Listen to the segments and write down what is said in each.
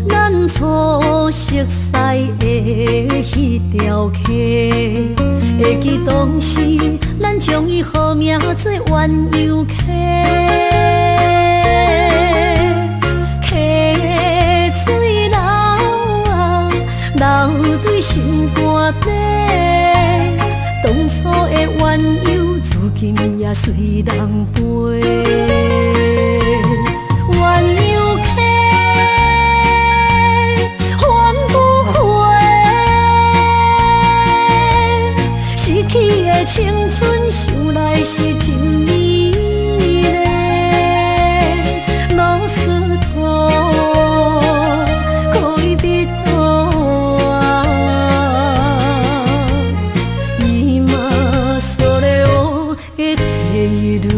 咱初熟悉的迄条溪，会记当时咱将伊号名做鸳鸯溪。溪水流啊，流对心肝底。当初的鸳鸯，如今也随人飞。鸳鸯溪，翻不回，逝去的青春，想来是真美丽。老师徒，可以别途啊，伊嘛所了的地路。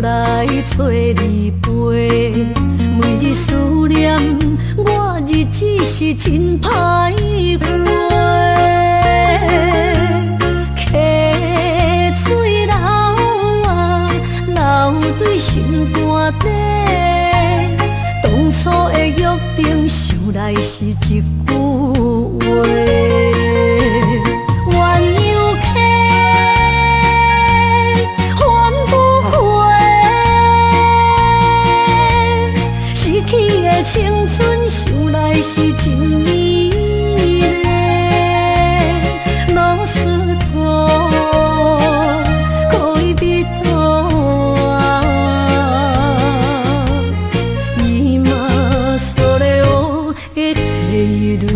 来找你陪，每日思念，我日子是真歹过。溪水流啊，流对心肝底。当初的约定，想来是一句话。青春想来是真美丽，老师徒可以别途啊，伊嘛所了的地路。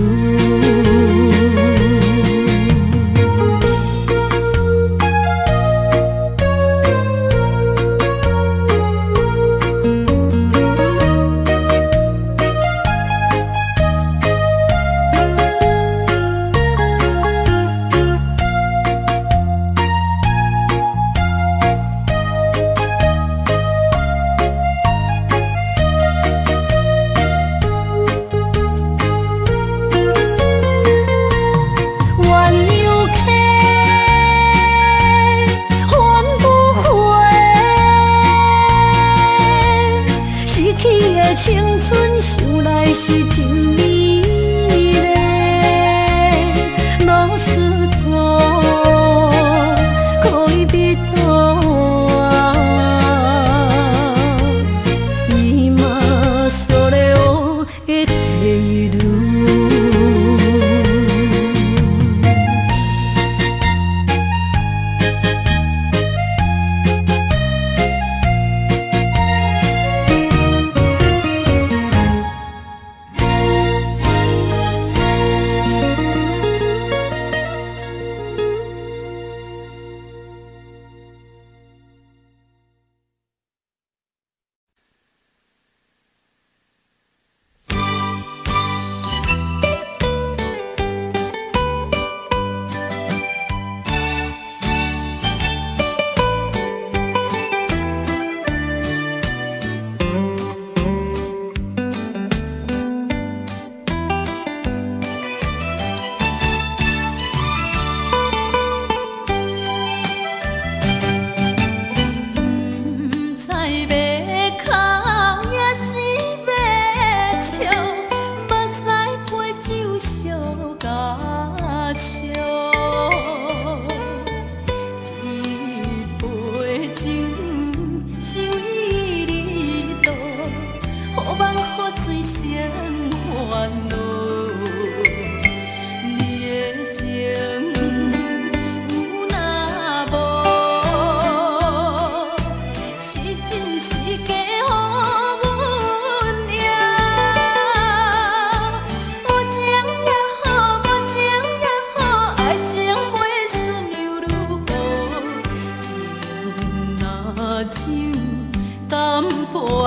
破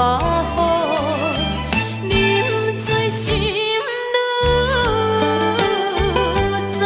雨，饮醉心愈糟。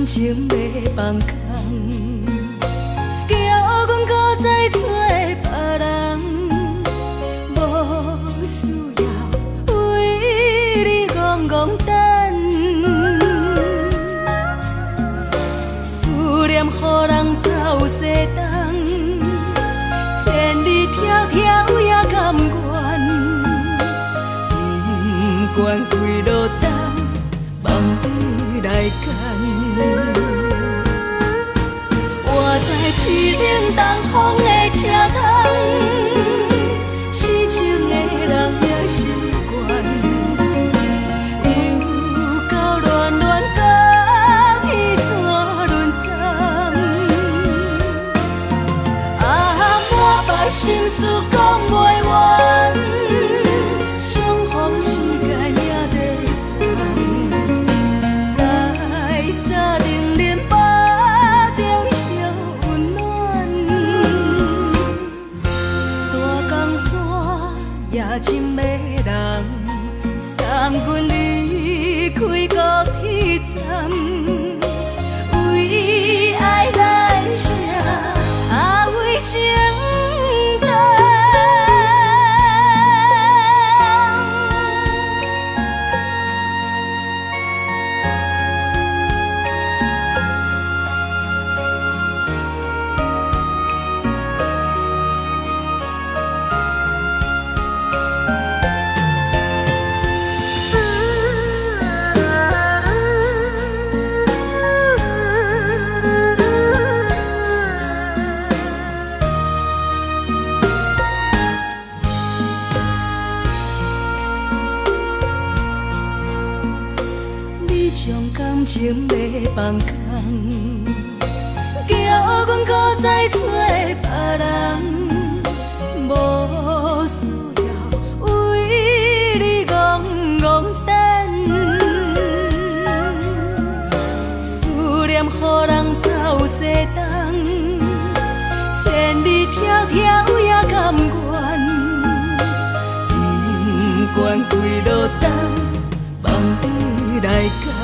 情要放空，叫阮搁再找别人，无需要为你戆戆等。思念予人走西东，千里迢迢也甘愿，不管几路灯，梦你来牵。 我在凄冷东风的车窗，痴情的人也习惯，又到恋恋甲天山沦陷。啊，满腹心事讲袂完，相逢时间也在站，在沙定林北。 夜深的人，送阮离开高铁站，为爱来写，为情等。伤感情要放空，叫阮搁再找别人，无需要为你戆戆等，思念予人走西东，千里迢迢也甘愿，不管几路灯，放你来干。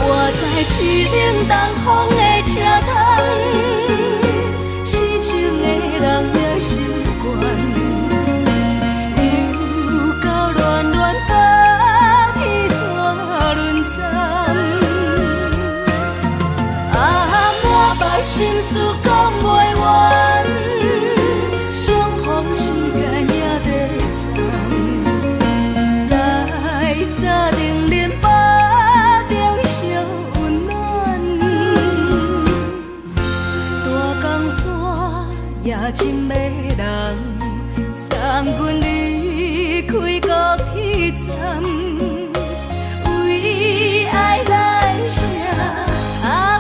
我在痴冷东风的车窗，痴情的人也习惯，又到乱乱把天线轮转。啊，满腹心事讲袂完，相逢时间也在藏，在沙定林巴中相温暖。大江山夜深要人，送阮离开高铁站，为爱来写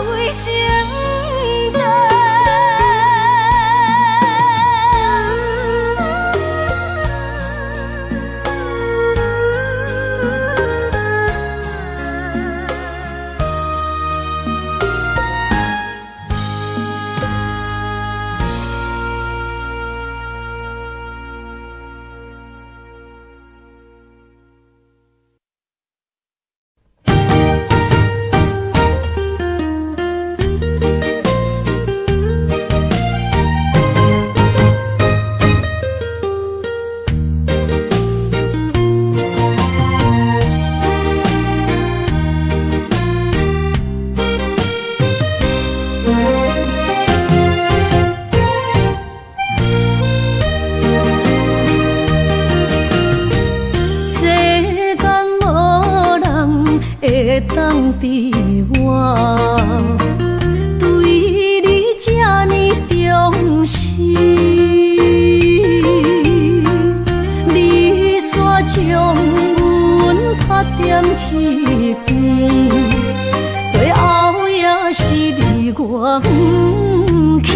为情灯。当比我对你这呢重视，你煞将阮拍点一边，最后也是离我不去。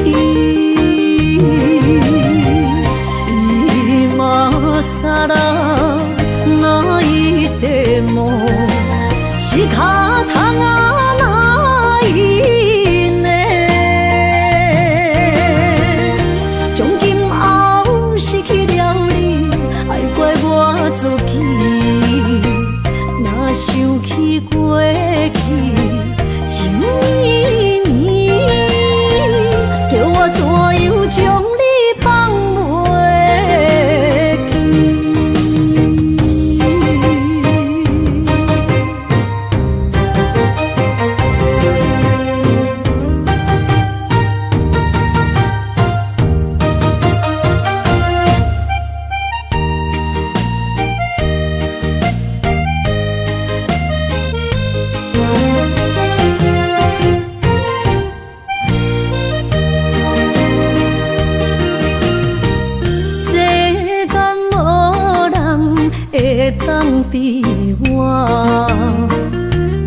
今さら泣いても仕方がないね。从今后失去了你，爱怪我自己。若想起过去情绵绵，叫我怎样将你放袂记？当比我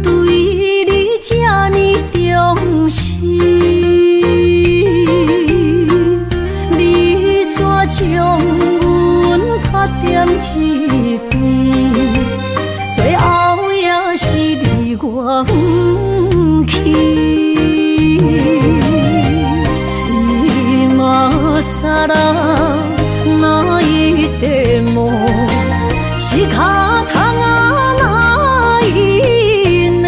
对你这呢重视，你煞将阮拍点一边，最后也是离我不去。今さら泣いても仕方がないね。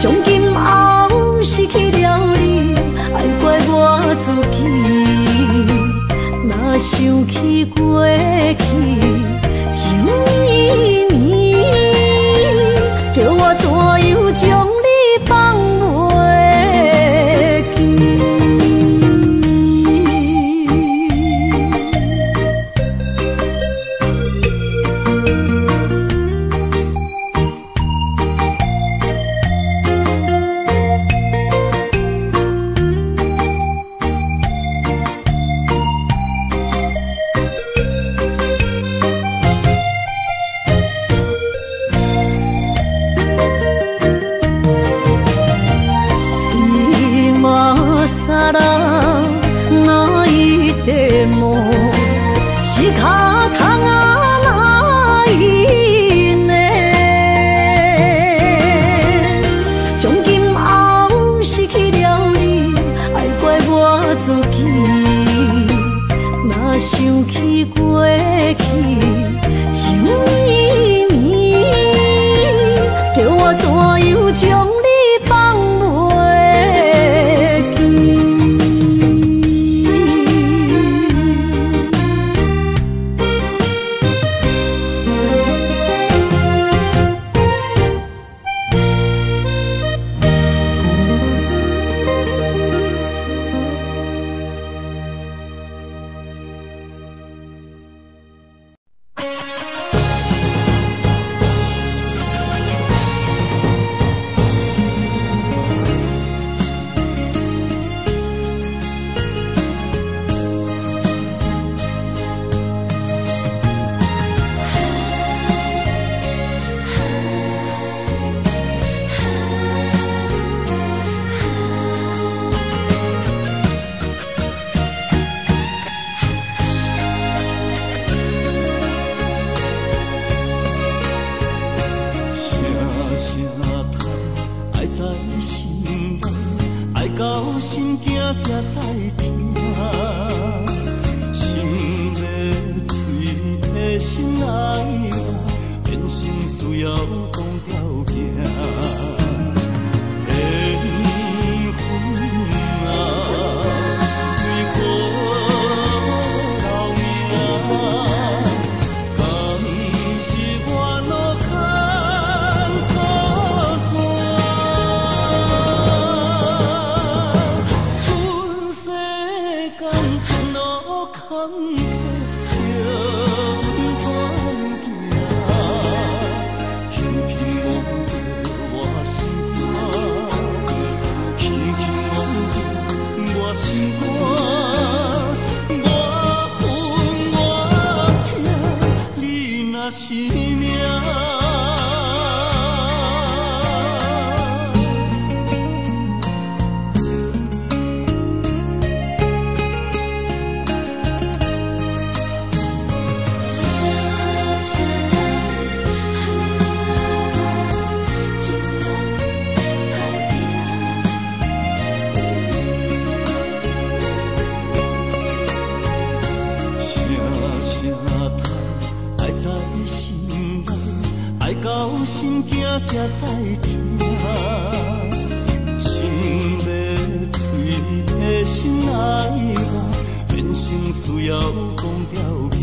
从今后失去了你，爱怪我自己。若想起过去情绵绵，叫我怎样将你放袂记？自己，若想起过去，情绵绵，叫我怎样将你放袂记？才知听，心要嘴替心爱我，变成需要讲条件。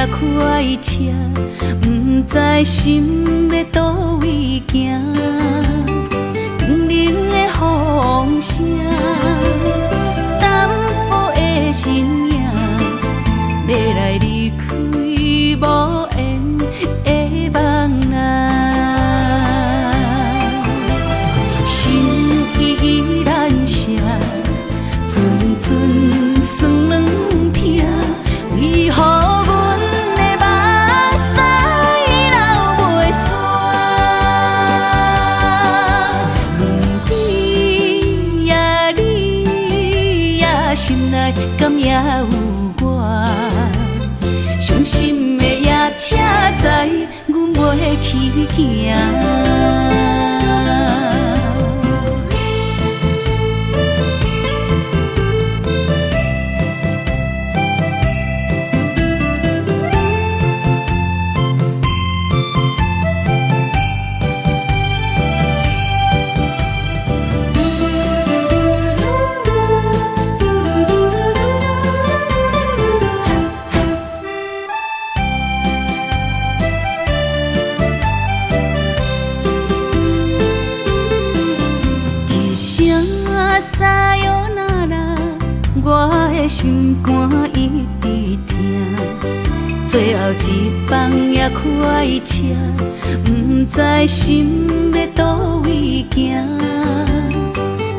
也开车，不知心要倒位行。冷冷的风声，淡薄的身影，要来离开无缘的梦啊。心依然舍，阵阵酸软痛，为何阮的目屎流袂煞？轮回呀，你呀，心内敢也有我？伤心的夜车载，阮袂去行。撒哟那拉，我的心肝一直疼。最后一班也开车，不知心要倒位行。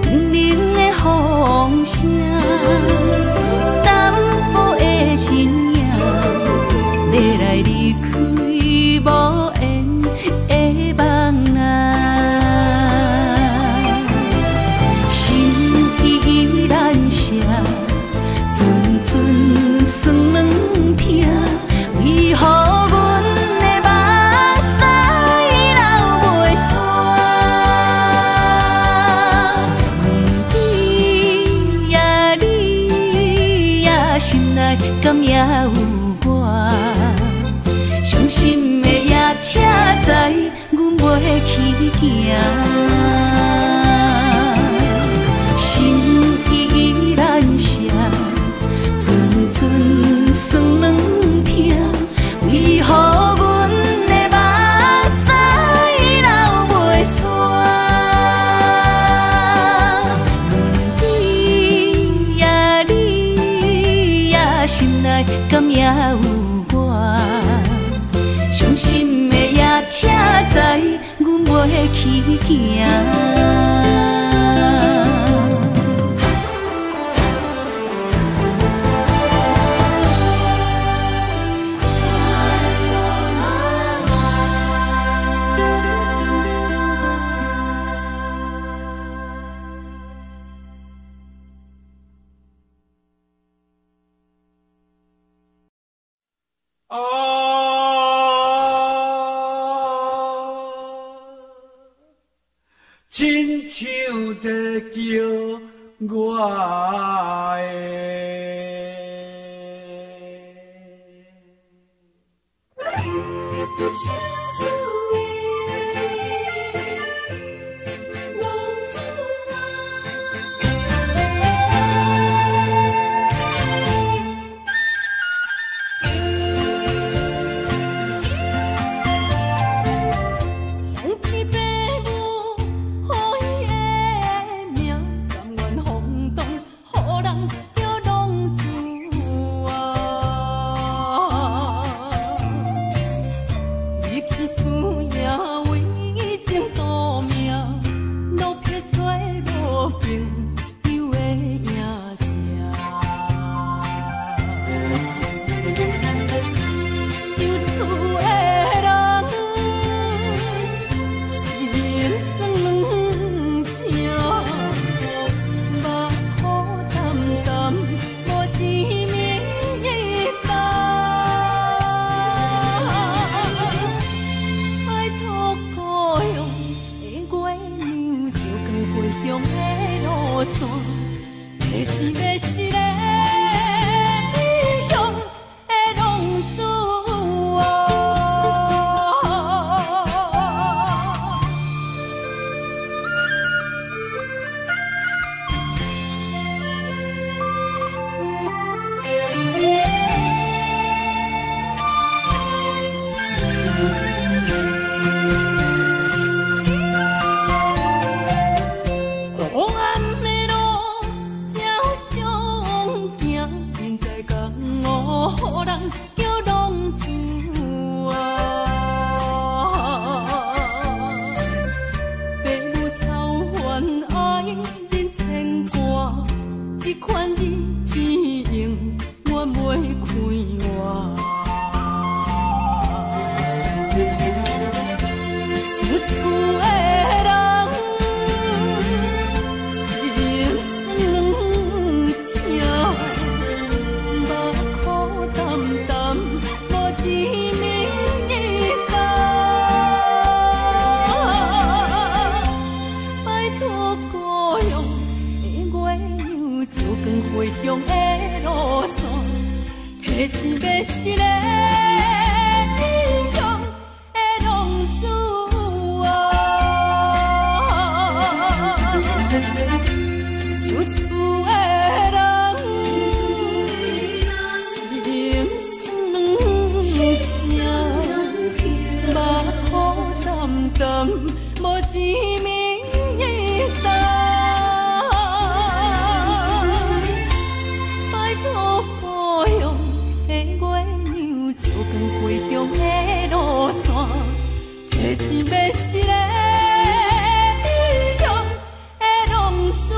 冷冷的风声，淡薄的身影，要来离开无缘的梦啊。阵阵酸软痛，为何阮的目屎流袂煞？轮回呀，你呀，心内敢也有我？伤心的夜车载，阮袂去行。心依然舍，阵阵酸软痛，为何阮的目屎流袂煞？轮回呀，你呀，心内敢也有我？伤心的夜车载，阮袂去行。亲像在叫我思回乡的路线，提钱要是个美容的浪子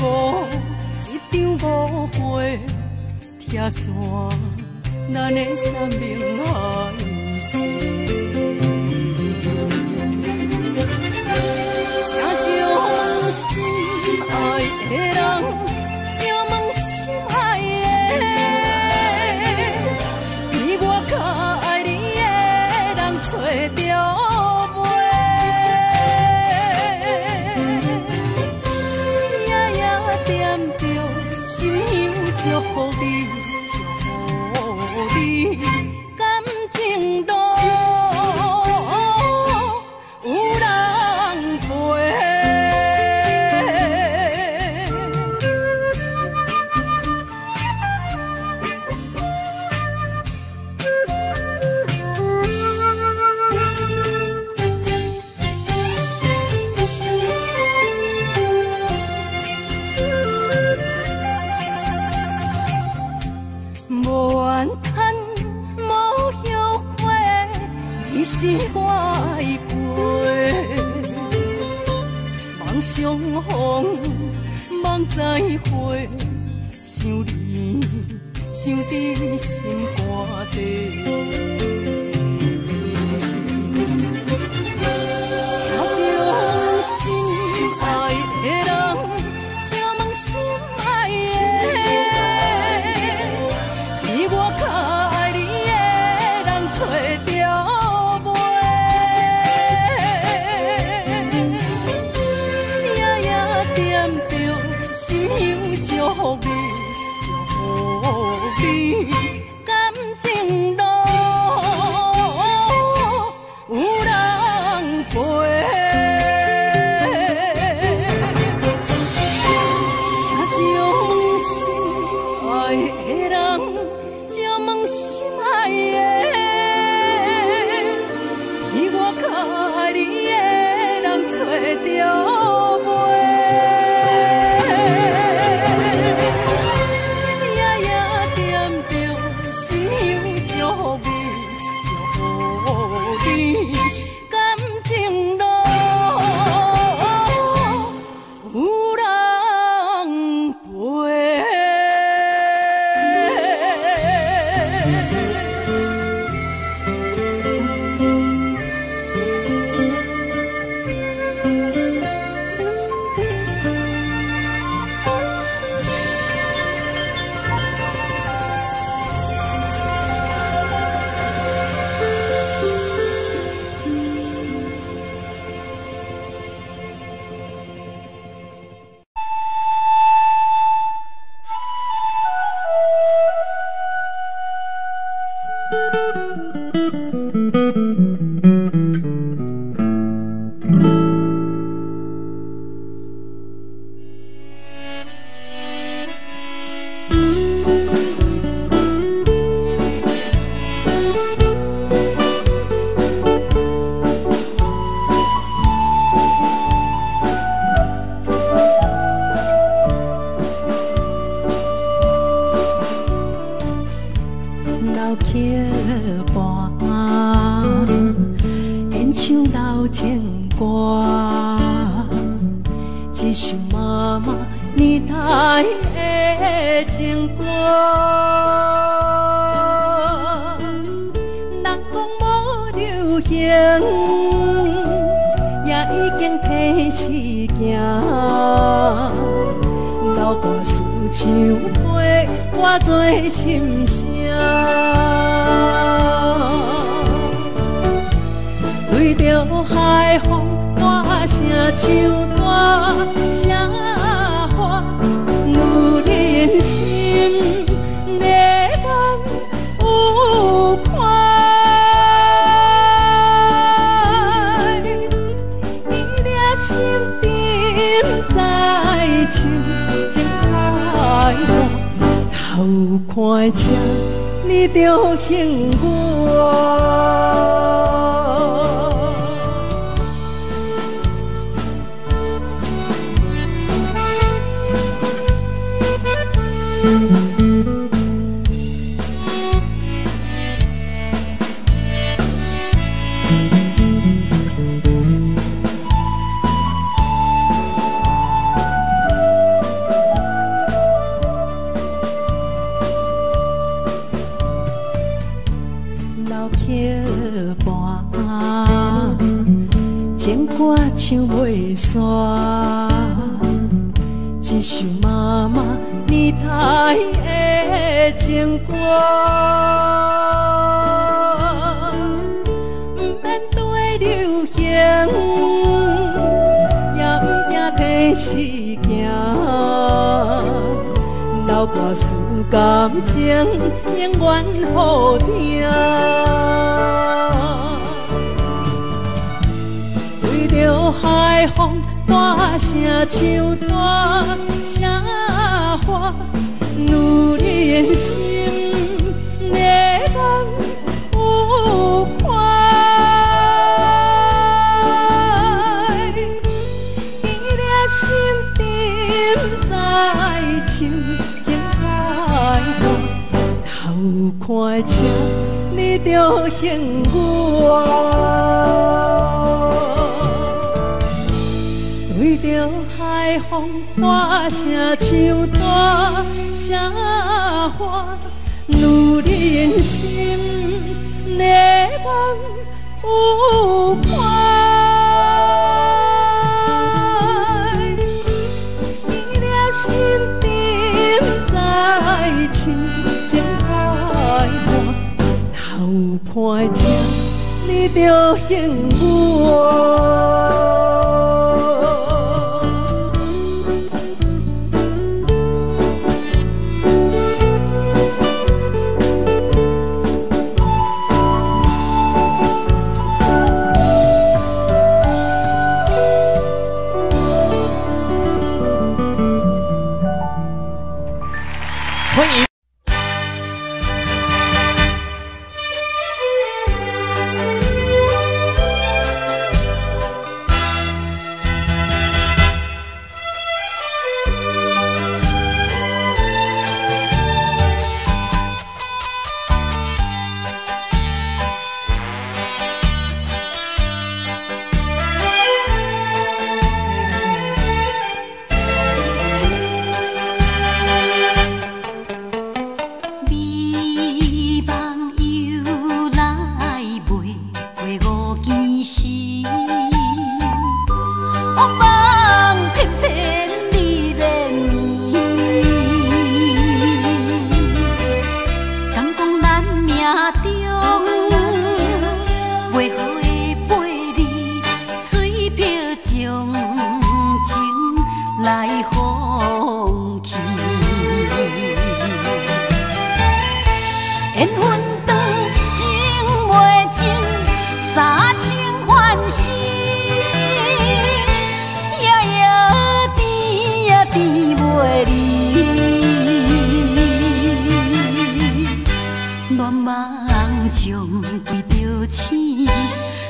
五，一场误会，拆散咱的三明海誓。请将心爱的人，请问心爱的，比我较爱你的人找着。心香祝福你，祝福你，感情路有人陪。是我爱过，梦相逢，梦再会，想你，想伫心肝底。请将心爱的人，请问心爱的，比我较爱你的人找着。心香祝福你，祝福你，感情路有人陪。请将心爱的人，请问心爱的，比我较爱你的人找着。快车，你着幸我。情歌唱袂煞，一首妈妈年代的情歌。不免对流行，也不惊天时行。流歌词感情，永远好听。为着海风大声唱大声话，女人心热望有快。伊粒心沉在唱情爱歌，头看车你着幸我。对着海风大声唱大声话，女人心热望有快。伊粒心沉在唱情爱歌，头看车你着幸我。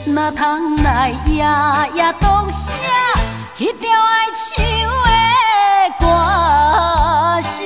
哪通来夜夜讲写迄条爱唱的歌词？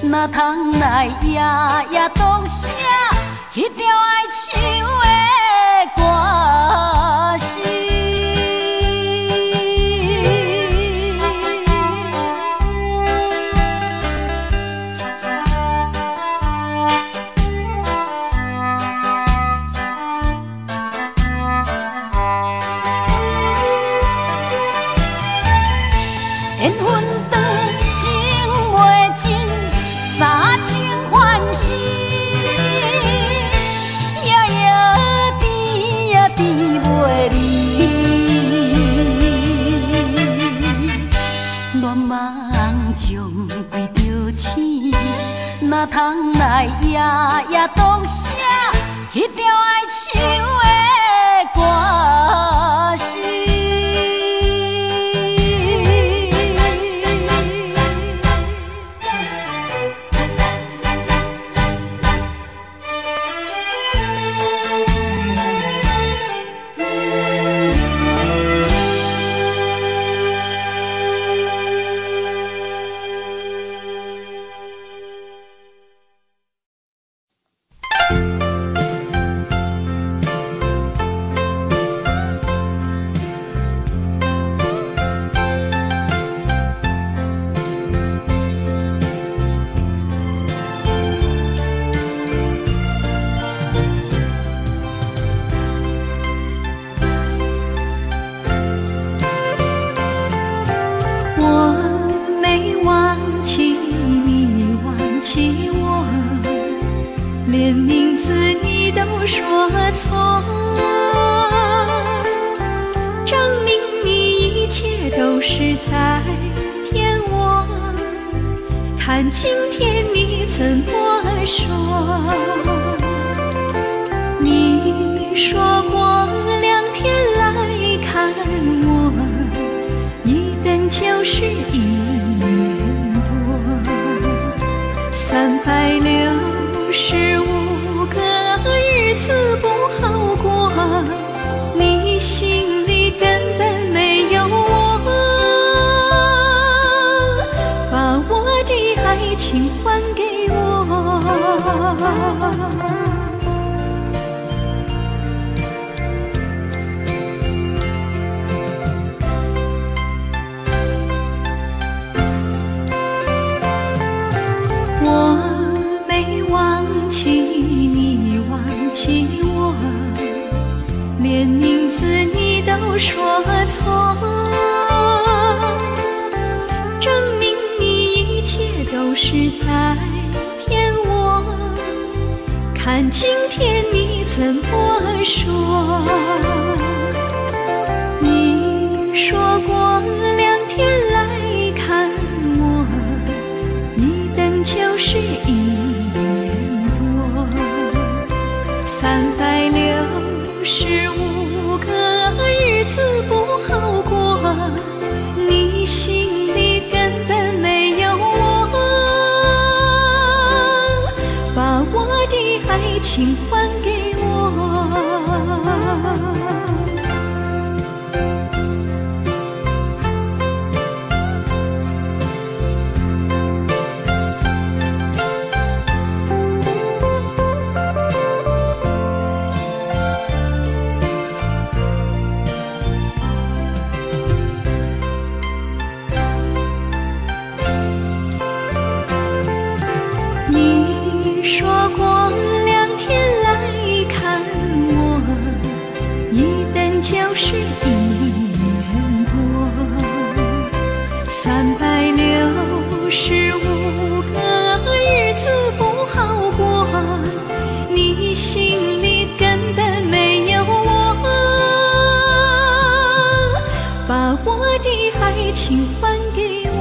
哪通来夜夜讲写迄条爱唱的歌词？缘分长情袂尽，三千。通来夜夜读写迄条爱唱的歌词。连名字你都说错，证明你一切都是在骗我。看今天你怎么说？你说过2天来看我，一等就是1年多，365个日子不好过，你心里根本没有我，把我的爱情还给我。连名字你都说错，证明你一切都是在骗我。看今天你怎么说？你说过2天来看我，一等就是1年多，365个日子不好过，你心里根本没有我，把我的爱情还给我。你说过2天来看我，一等就是1年多，365个日子不好过，你心里根本没有我，把我的爱情还给我。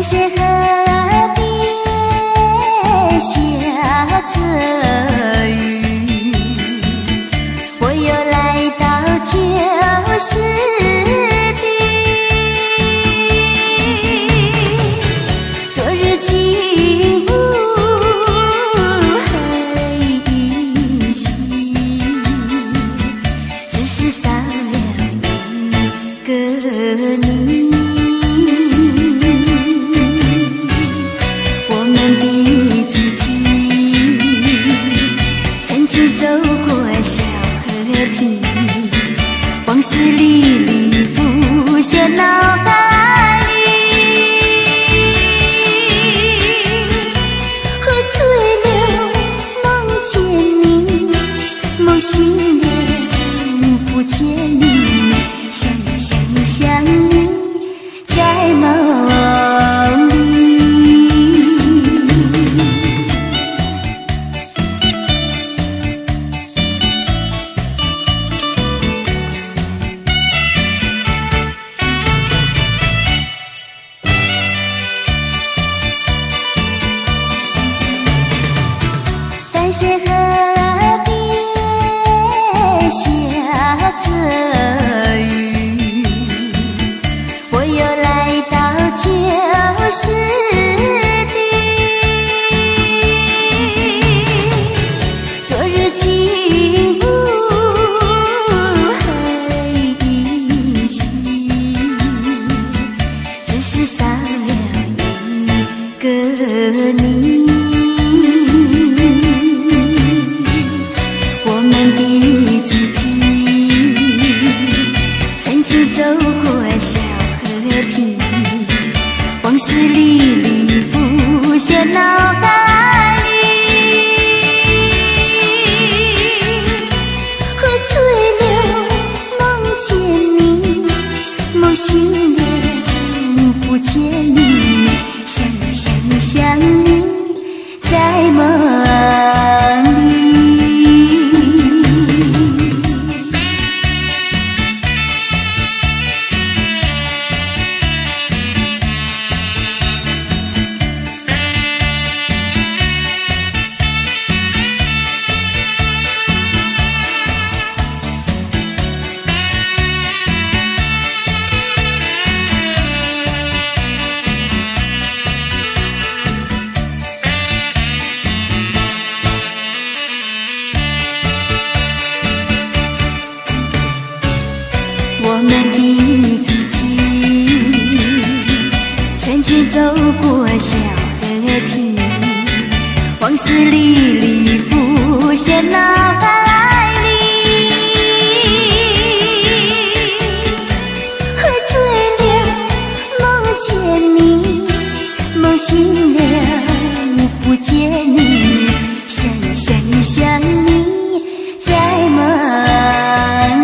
谢河边下着雨，我又来到旧时地。昨日情无恨依稀，只是少了一个你。走过小河堤，往事历历浮现脑海里。喝醉了，梦见你，梦醒了，不见你，想你，在梦里。淡水河边下着雨，我又来到旧时地。昨日情无恨依稀，只是少了一个你。我们的足迹，曾经走过小河堤，往事历历浮现脑海里。喝醉了，梦见你，梦醒了，不见你，想你，在梦里。我们的足迹，曾经走过小河堤，往事历历浮现脑海里。喝醉了，梦见你，梦醒了，不见你，想你，在梦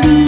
里。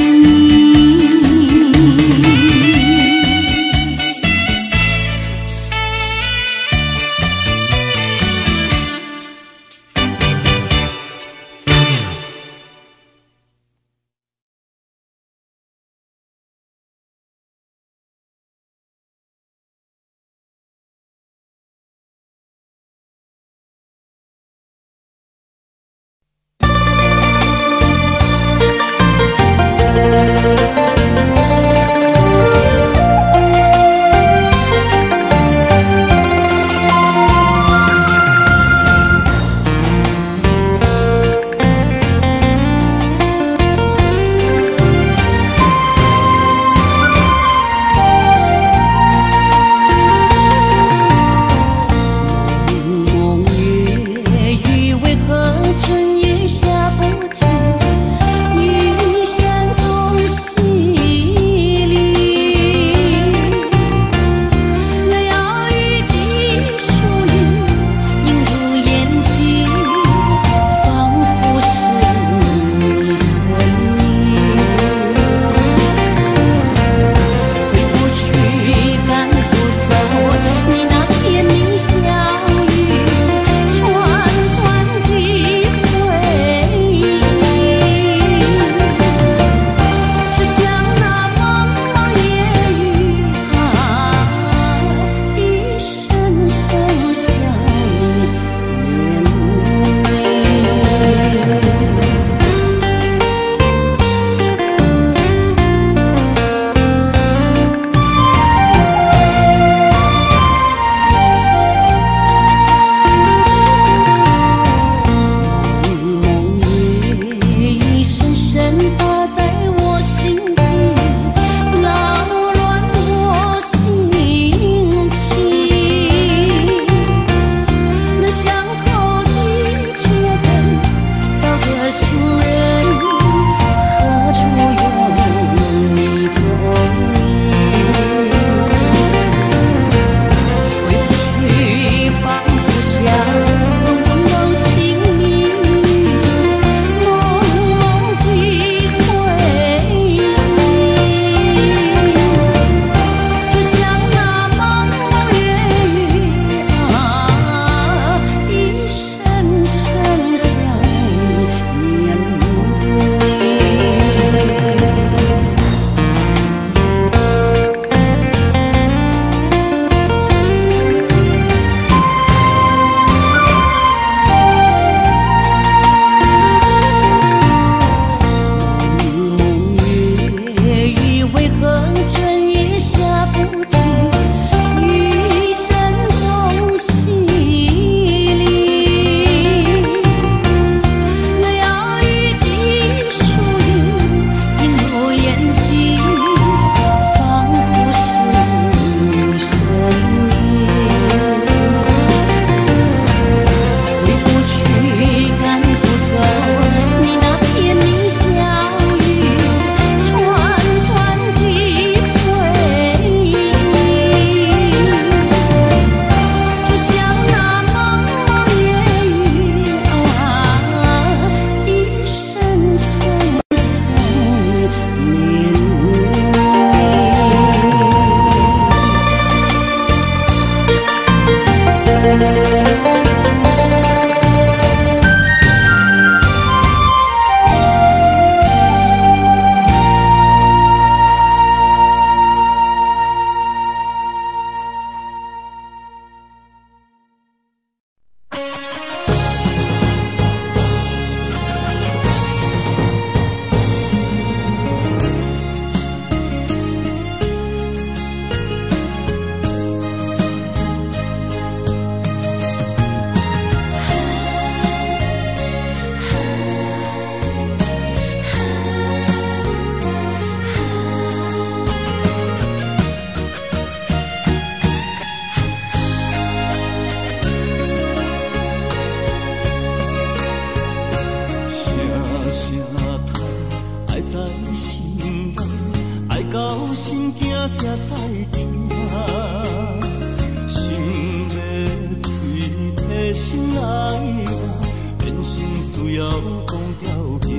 要讲条件。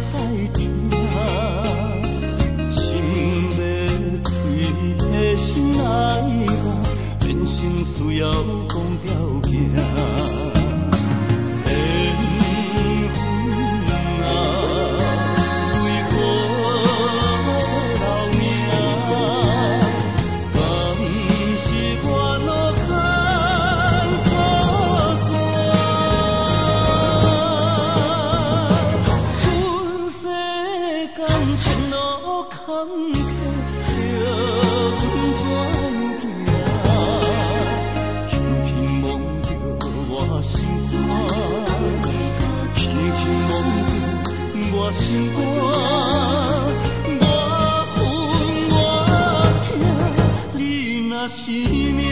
才知听，心要碎，提心来讲，人生需要讲条件。心肝，我恨我痛，你若是命。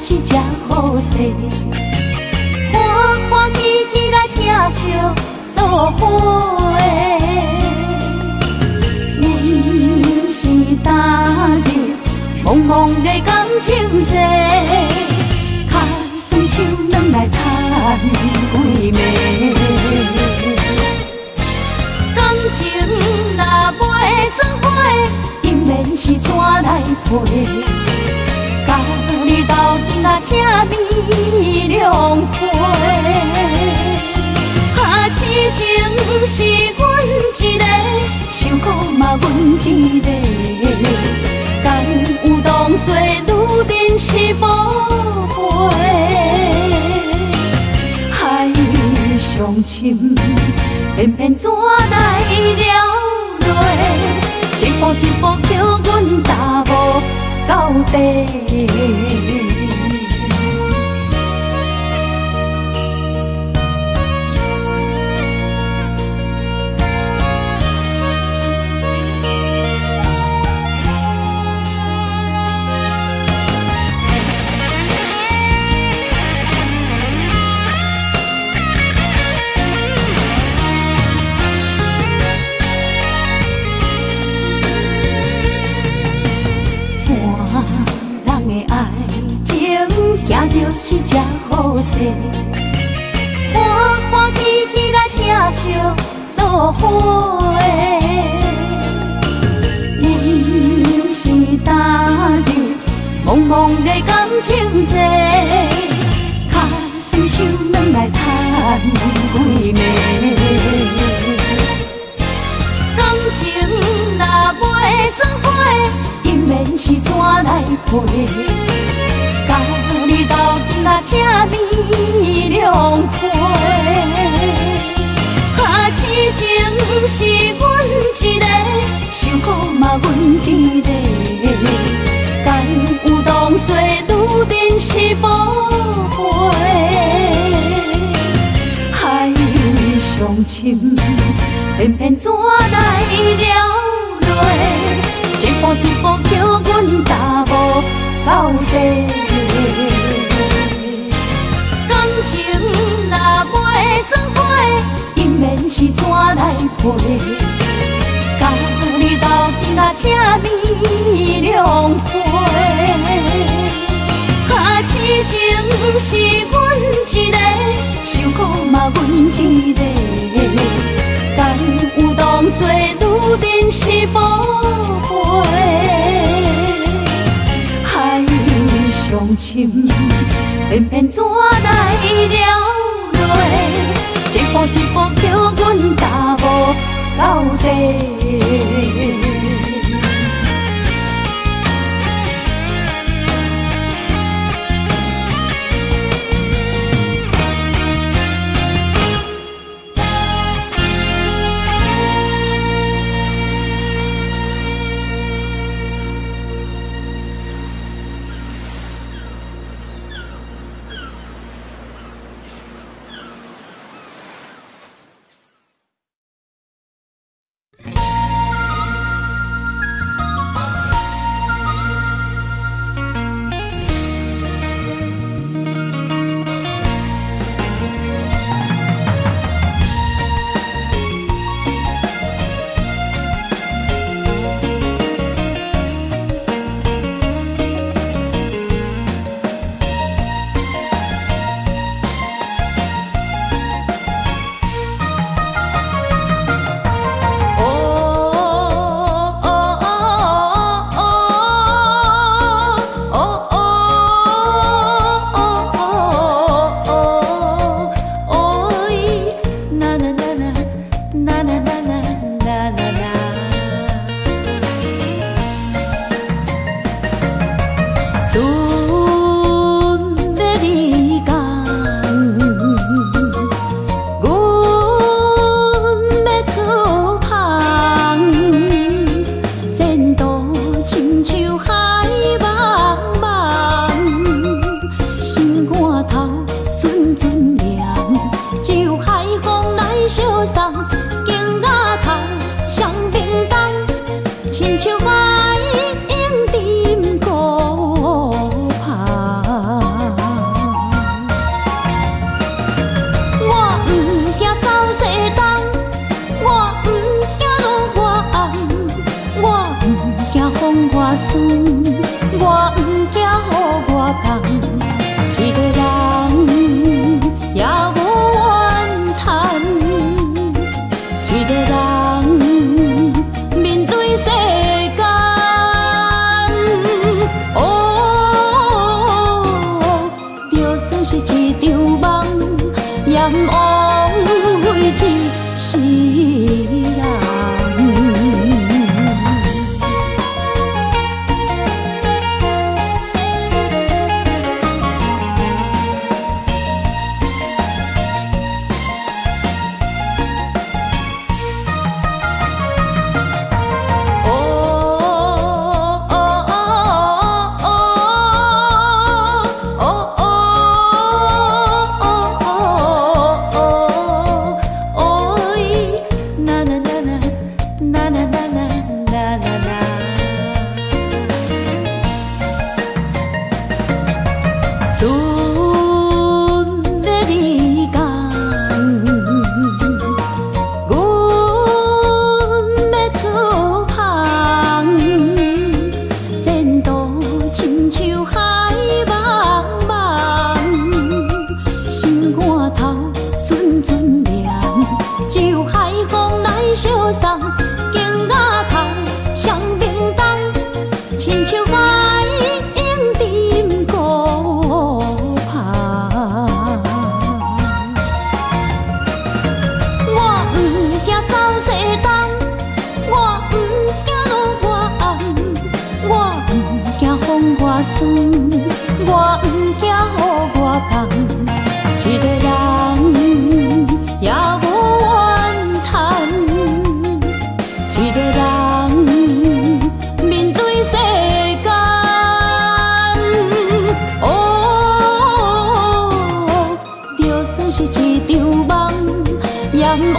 是只好势，欢欢喜喜来听相作伙的。阮是踏入茫茫的感情债，脚酸手软来叹几暝。感情若袂做伙，定免是怎来陪？你斗阵啊，请你谅陪。痴情是阮一个苦嘛阮一个，敢有当作女人是无陪？海上深，偏偏怎来了落？一步一步叫阮踏无到底。行就是这好势，欢欢喜喜来疼惜做伙的。阮是踏入茫茫的感情债，脚酸手软来叹几暝。感情若袂做伙，因免是怎来陪？甲你斗阵啊，请你谅解。痴情是阮一个，受苦嘛阮一个。敢有当作女人是无陪？海上深，偏偏怎来了落？一步一步叫阮踏无到底。感情若袂做伙，因免是怎来陪？甲你斗阵啊，请你谅解。痴情是阮一个，受苦嘛阮一个。敢有当作女人是无陪？海上深，偏偏怎来了落？一步一步叫阮踏无到底。往为一世人。头阵阵凉，只有海风来相送，镜仔头双明灯，亲像海鹰沉孤帆。我不惊走西东，我不惊路外暗，我不惊风外酸，我不惊雨外重。一个人也无怨叹，一个人面对世间。哦，就算是一场梦，阎王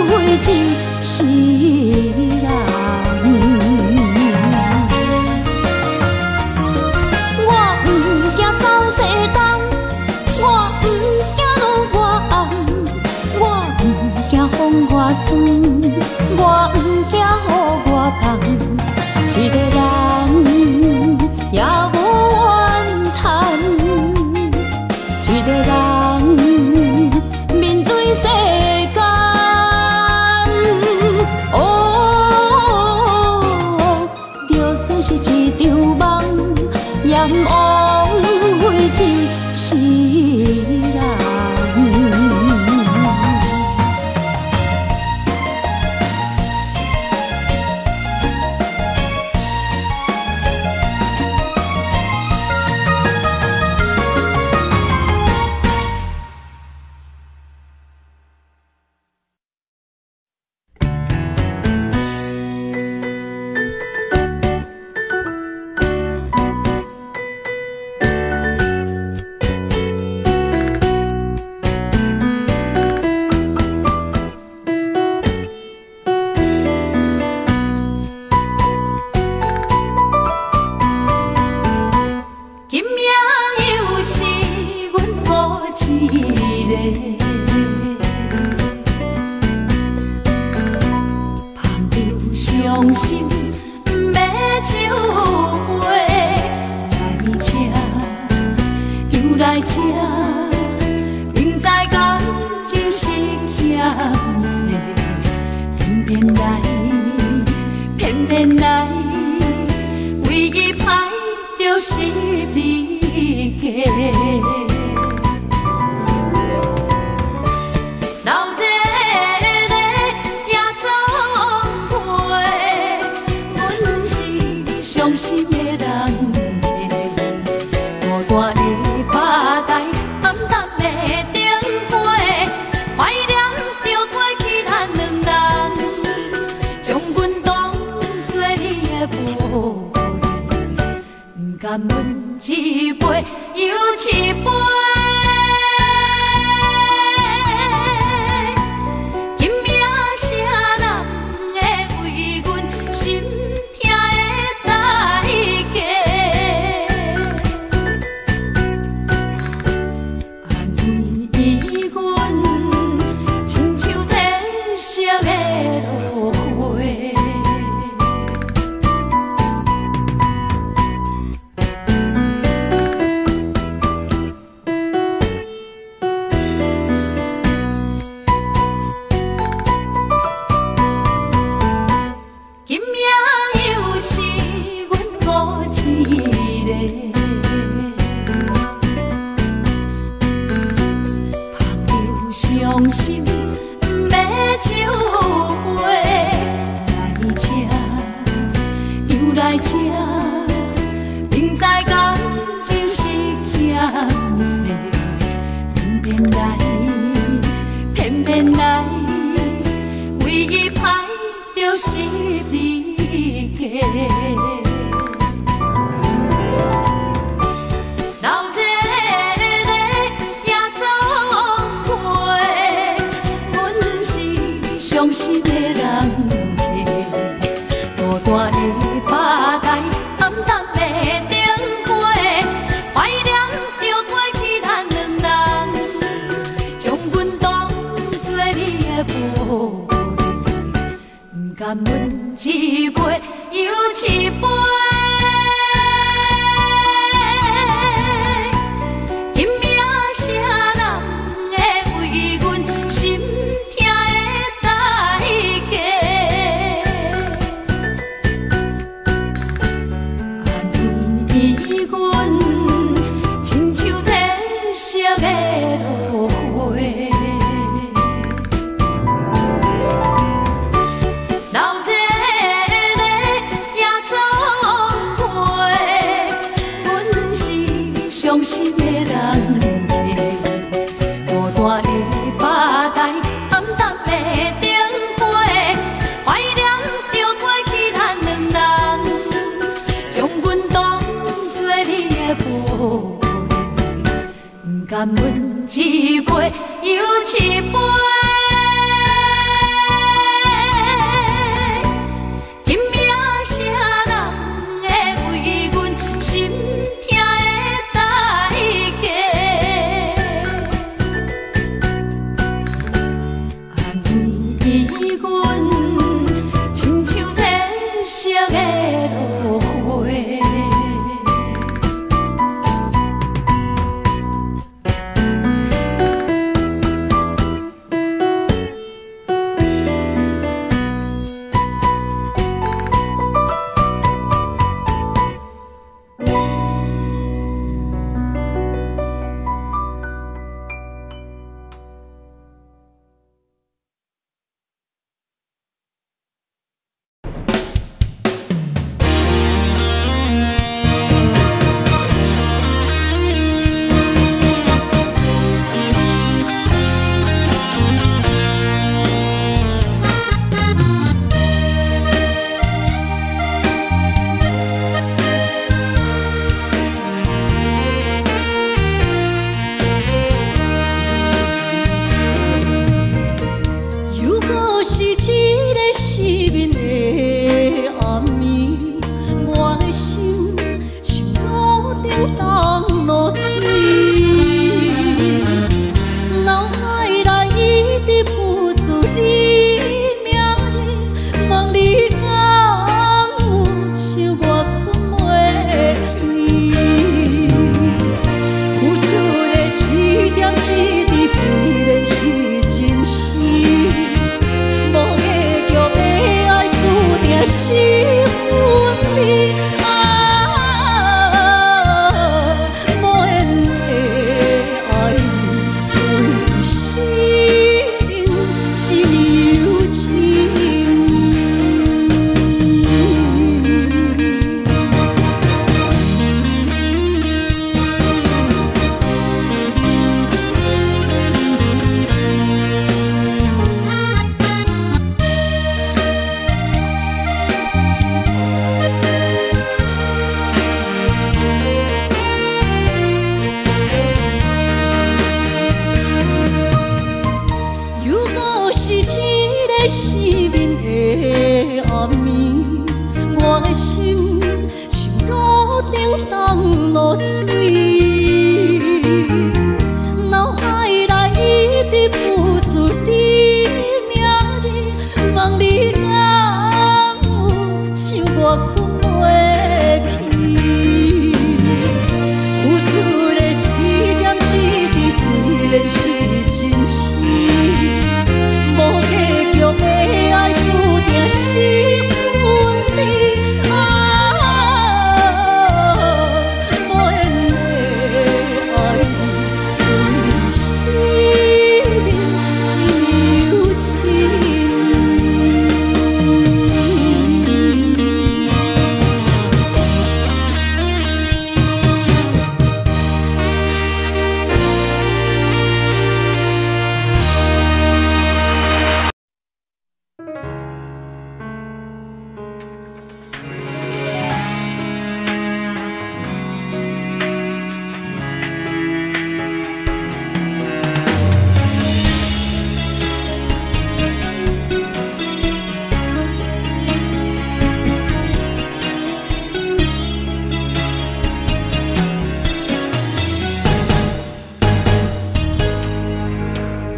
会一世人。我不惊走西东，我不惊路外暗，我不惊风外酸，我不惊雨外重。一个人也无怨叹，一个人面对世间。哦，就算是一场梦，阎王会一世人。甘阮一杯又一杯，金命啥人一杯又一杯。今夜啥人会为阮心痛的代价？安慰阮，亲像褪色的落花。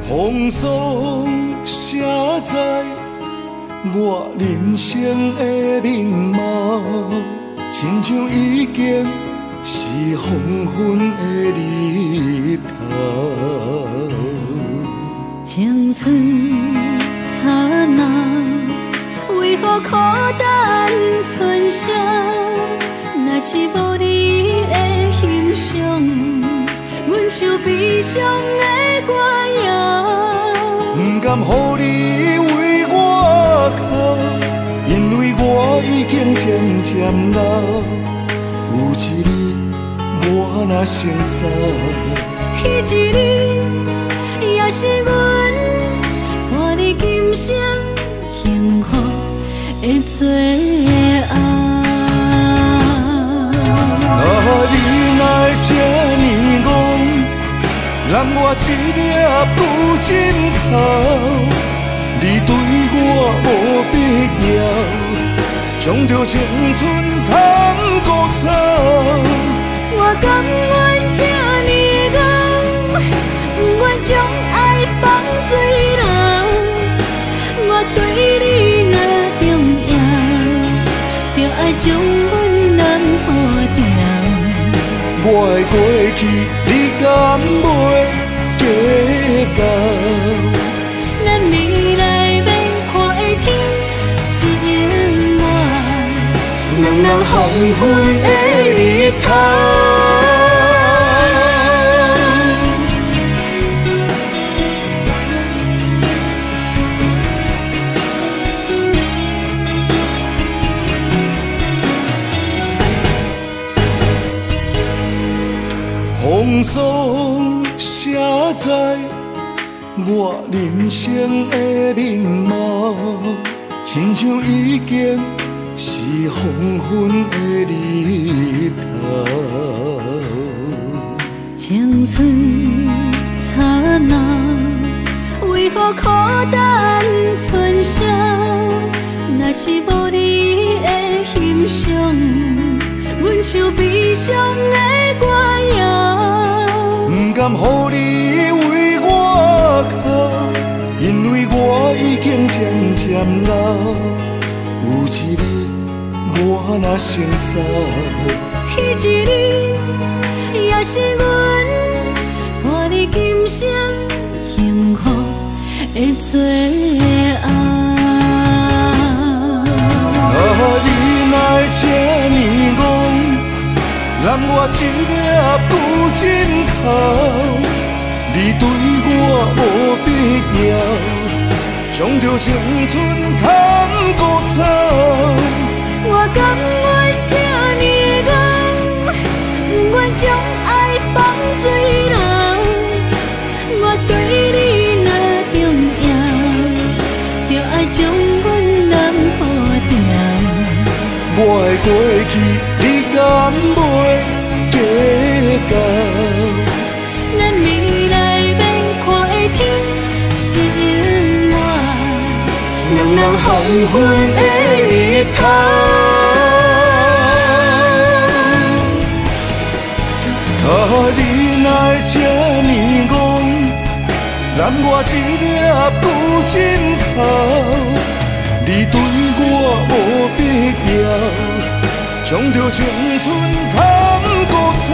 风霜写在我人生的面貌，亲像已经是黄昏的日头。青春刹那，为何孤单存剩？若是无你的欣赏，阮像悲伤的歌谣。不甘予你为我哭，因为我已经渐渐老。有一日我若先走，彼一日也是阮伴你今生幸福的最后。你若这呢戆，来揽我一粒旧枕头，你对我无必要，将着青春通搁走。我甘愿这呢戆，不愿将爱放水流。我对你若重要，就爱将阮人护牢。我的过去，你敢袂计较？咱未来免看的天是永远，两人黄昏的日头。风霜写在我人生的面貌，亲像已经是黄昏的日头。青春刹那，为何孤单春宵？若是无你的欣赏，阮像悲伤的歌谣。不甘予你为我哭，因为我已经渐渐老。有一日我若先走，彼一日也是阮伴你今生幸福的最后。你若会这呢戆，揽我一粒旧枕头，你对我无必要，将着青春通搁走。我甘愿这呢戆，不愿将爱放水流。我对你若重要，就爱将阮人护牢。我的过去，你敢袂计较？咱未来免看的天是永远，两人黄昏的日头。你若会这呢戆，揽我一粒旧枕头，你对我无必要，将着青春通搁走。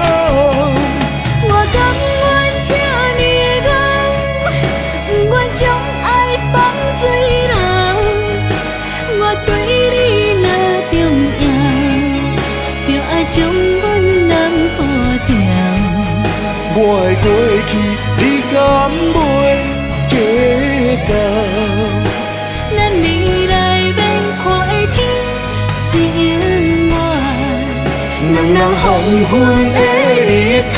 我甘愿这呢戆，不愿将爱放水流。我对你若重要，就爱将阮人护牢。我的过去，你敢袂计较？咱未来免看的天是永远，两人黄昏的日头。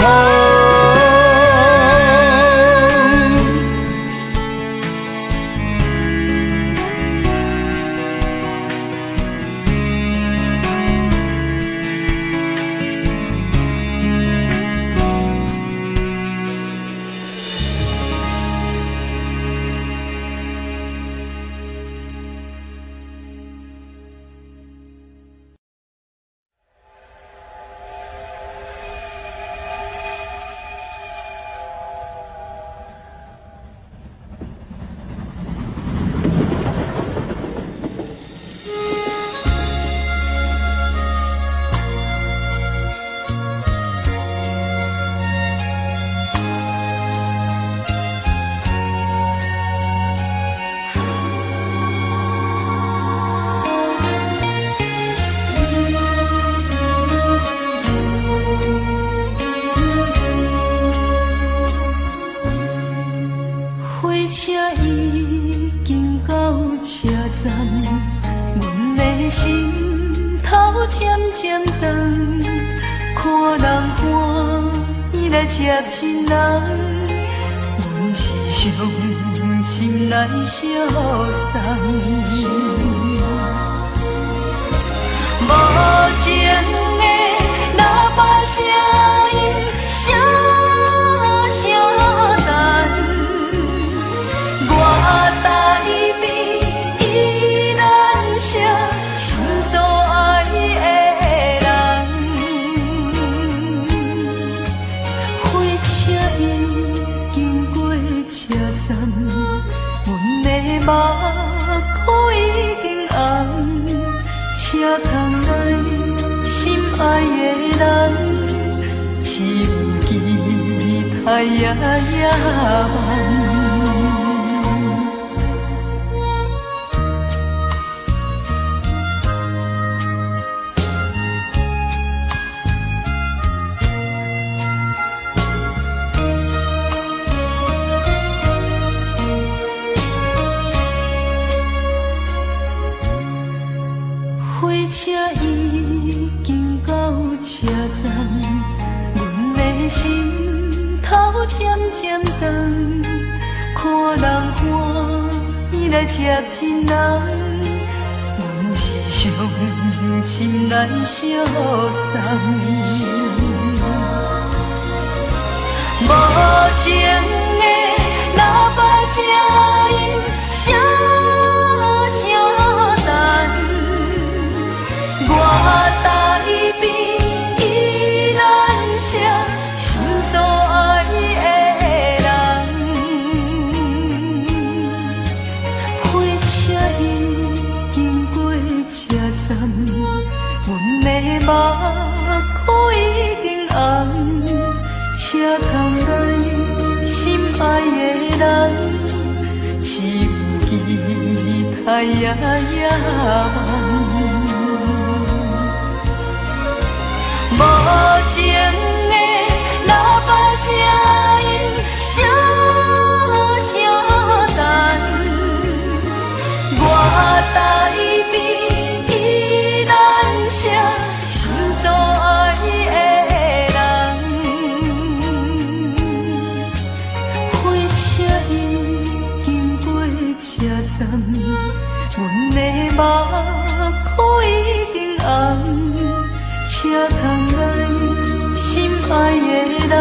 车已经到车站，阮的心头渐渐长，看人欢喜来接亲人，阮是伤心来消送。无情的喇叭声音，声声目眶已经红，车窗内心爱的人，只有期待夜夜梦。火车已经到车站，阮的心头渐渐长，看人欢喜来接亲人，阮是伤心来相送。无情的喇叭声音，声声淡。我台边依然写心所爱的人，火车已经过车站，阮的目眶已经红，车窗内心爱的人，只有期待夜夜梦。无情的喇叭声音，声声淡。我台边依然写心所爱的人，火车已经过车站，阮的目眶已经红。车窗内心爱的人，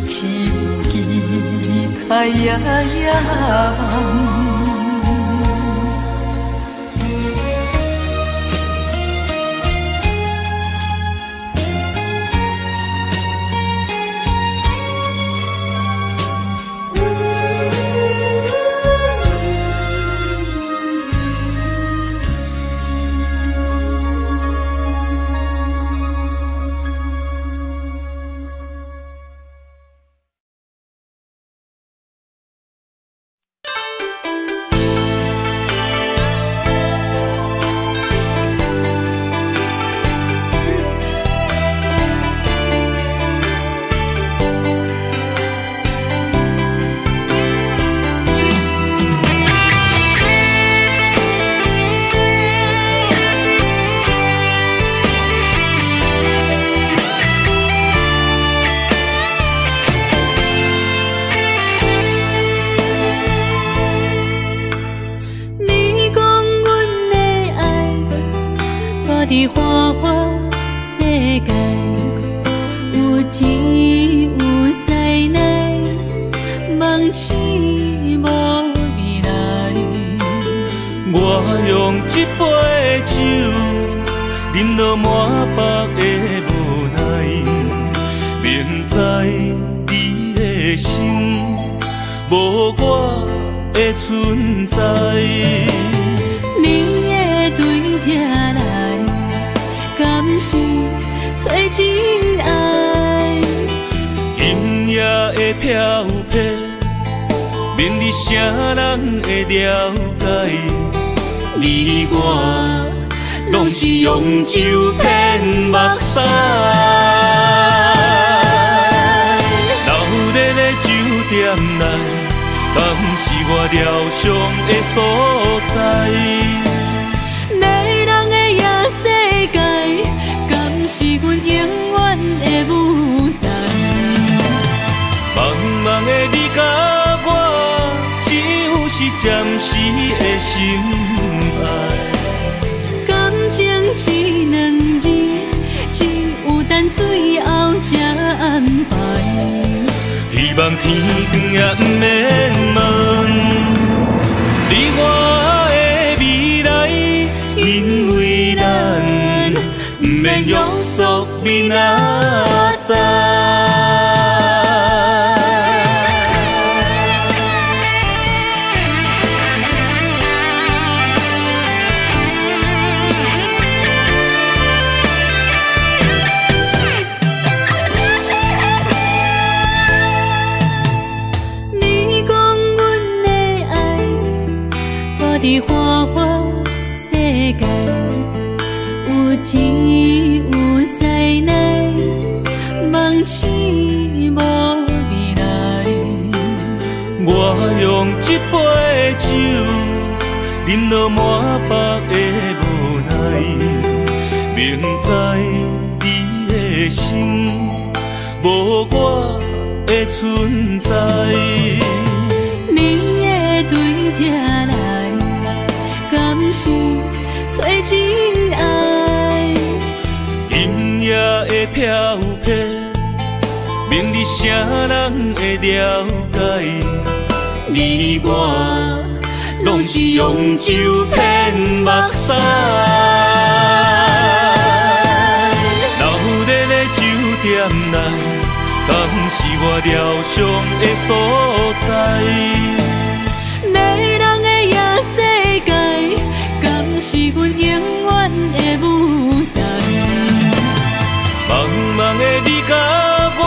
只有期待夜夜梦。伫花花世界，有钱有势来，梦醒无未来。我用一杯酒，饮落满腹的无奈，明知你的心无我的存在。你的对这来，敢是找真爱？音乐的飘撇，明日谁人会了解？你我拢是用酒骗目屎，闹热的酒店内，敢是我疗伤的所在？迷人的夜世界，敢是阮永远的舞台？茫茫的你甲我，只有是暂时的心爱。感情只两字，只有等最后才安排。希望天光也不免问，你我的未来，因为咱不免约束明仔载。伫花花世界，有钱有灾难，梦醒无未来。我用一杯酒，饮落满腹的无奈，明知你的心无我的存在。你的对这来，敢是找真爱？音乐的飘飘，明日啥人会了解？你我拢是用酒骗目屎，流热的酒店内，敢是我疗伤的所在？迷人的夜世界，敢是阮永远的舞台？茫茫的你甲我，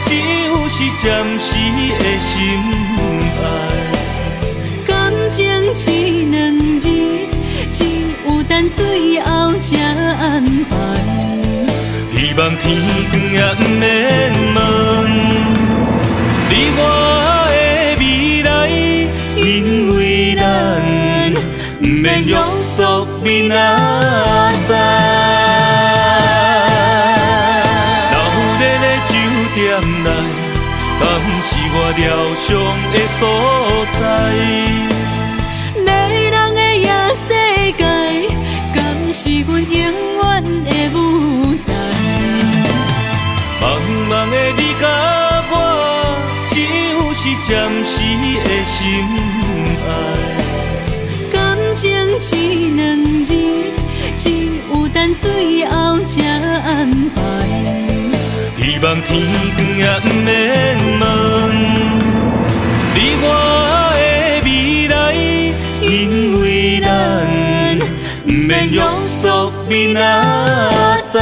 只有是暂时的心爱。感情只两字，只有等最后才安排。希望天光也不免问，你我的未来，因为咱不免约束明仔载。流热的酒店内，敢是我疗伤的所在？迷人的夜世界，敢是阮永远的舞台？茫茫的你甲我，只有是暂时的心爱。感情只两字，只有等最后才安排。希望天光也不免问，你我的未来，因为咱不免约束明仔载。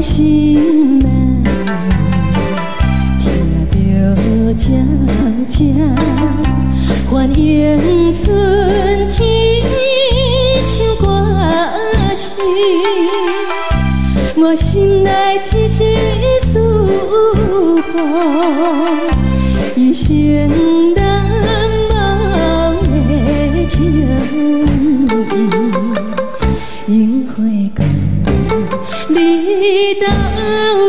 心难，听着渐渐欢迎春天唱歌声，我心内只是思风，一生难忘的情意，樱花讲你到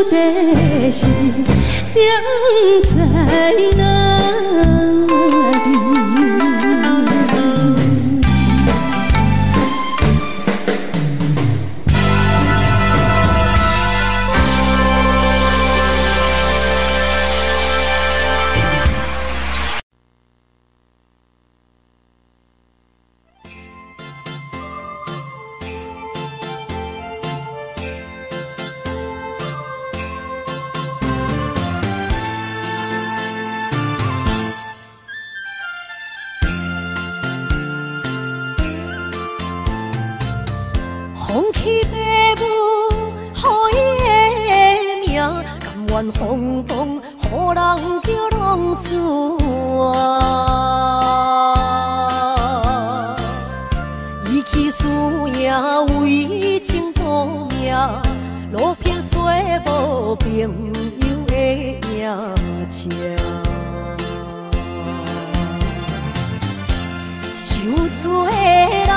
底是踮在哪里？风起爸母，予伊的名，甘愿轰动，予人叫浪子啊！伊去输赢为情赌命，路撇做无朋友的赢情。受罪的人。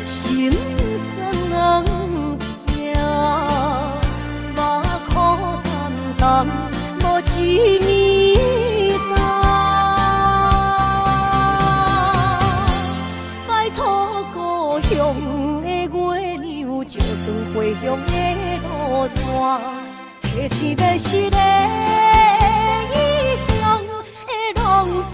心酸人听，目眶淡淡，无一面红。拜托故乡的月亮，照光回乡的路线，提醒要是个异乡的浪子。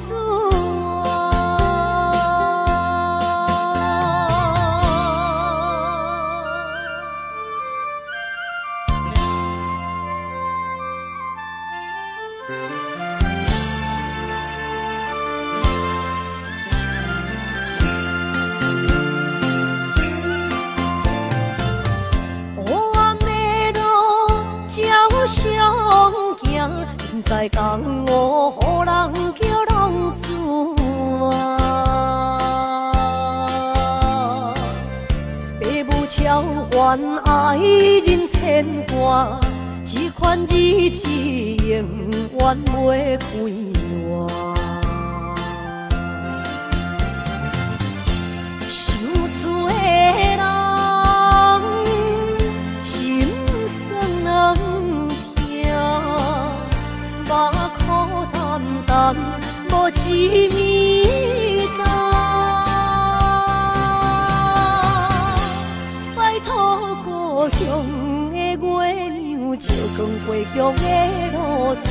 在江湖，予人叫浪子啊！爸母超还爱人千万，这款日子永远袂开完。受罪的人，心酸人听。目眶淡淡，无一面红。拜托故乡的月亮，照光回乡的路线，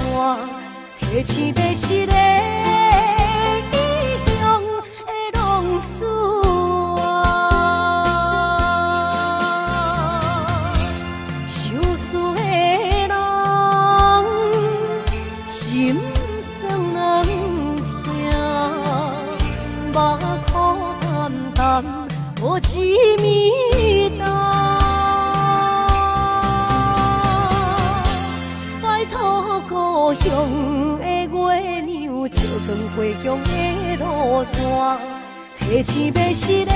提醒要是个异乡的浪子啊！受罪的人。心酸人听，目眶淡淡，无一面红。拜托故乡的月亮，照光回乡的路线，提醒要是个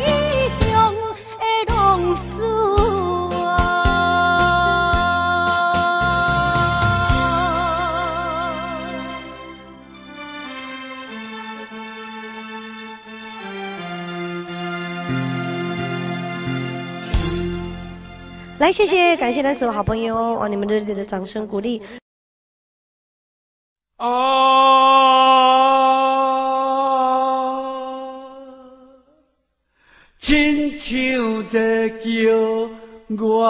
异乡的浪子啊！来，谢谢，感谢咱所有好朋友哦，你们热烈的掌声鼓励。亲像在叫我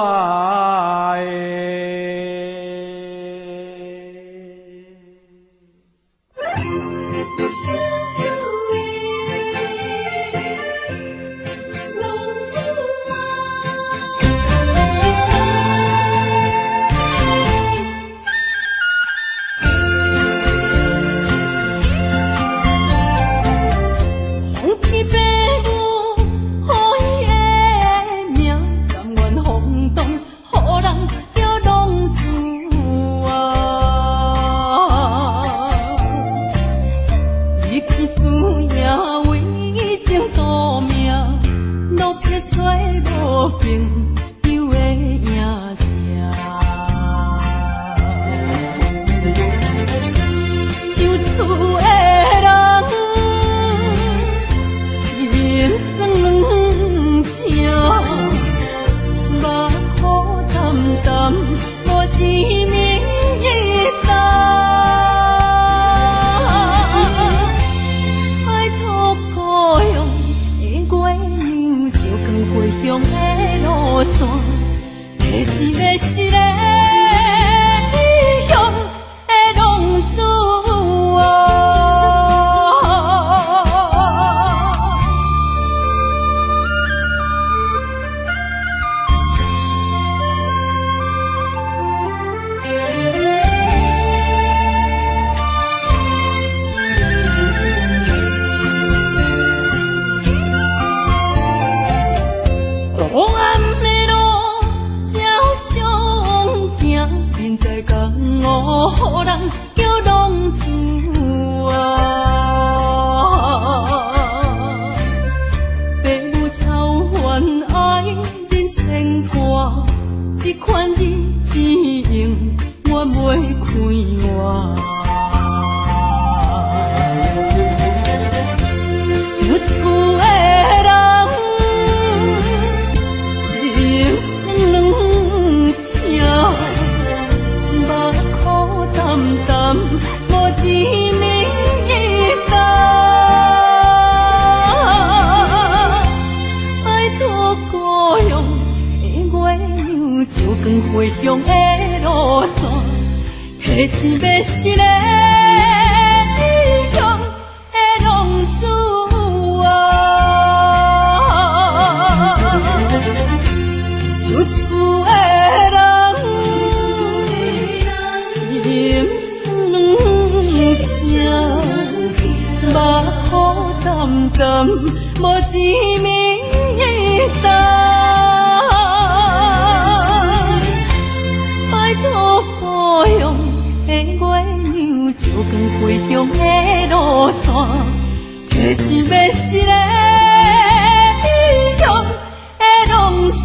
朋友的影子，想厝的人心酸软疼，目苦淡淡无滋味一担。回乡的路线，提一个失个异乡的浪子黑暗的路，照常行，现在江湖人叫浪子父母操怨爱人牵挂，这款日子用我袂开我。想厝的人。心酸软疼，目苦淡淡，无滋味一担。拜托故乡的月亮，照光回乡的路线，提醒要失个异乡的浪子想厝的人，心酸软疼，目苦淡淡，无滋味一担。拜托故乡的月亮，照光回乡的路线，提醒要失个异乡的浪子。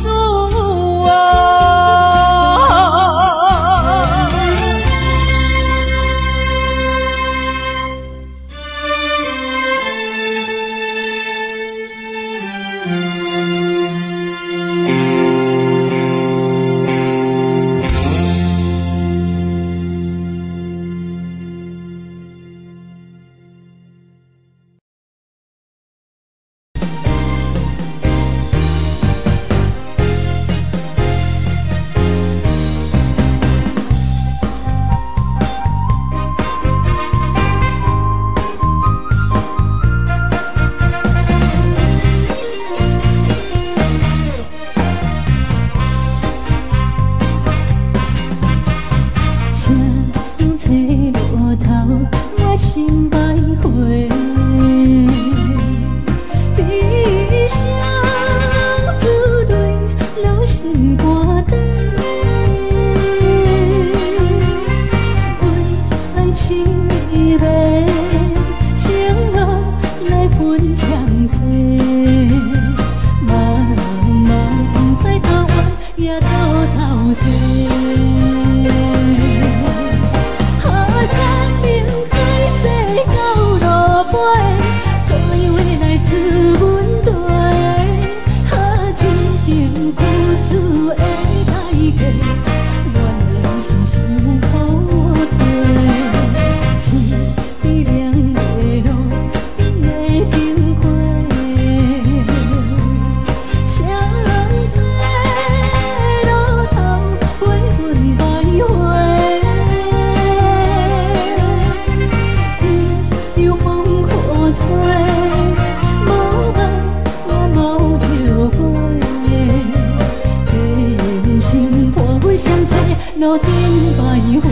路顶徘徊。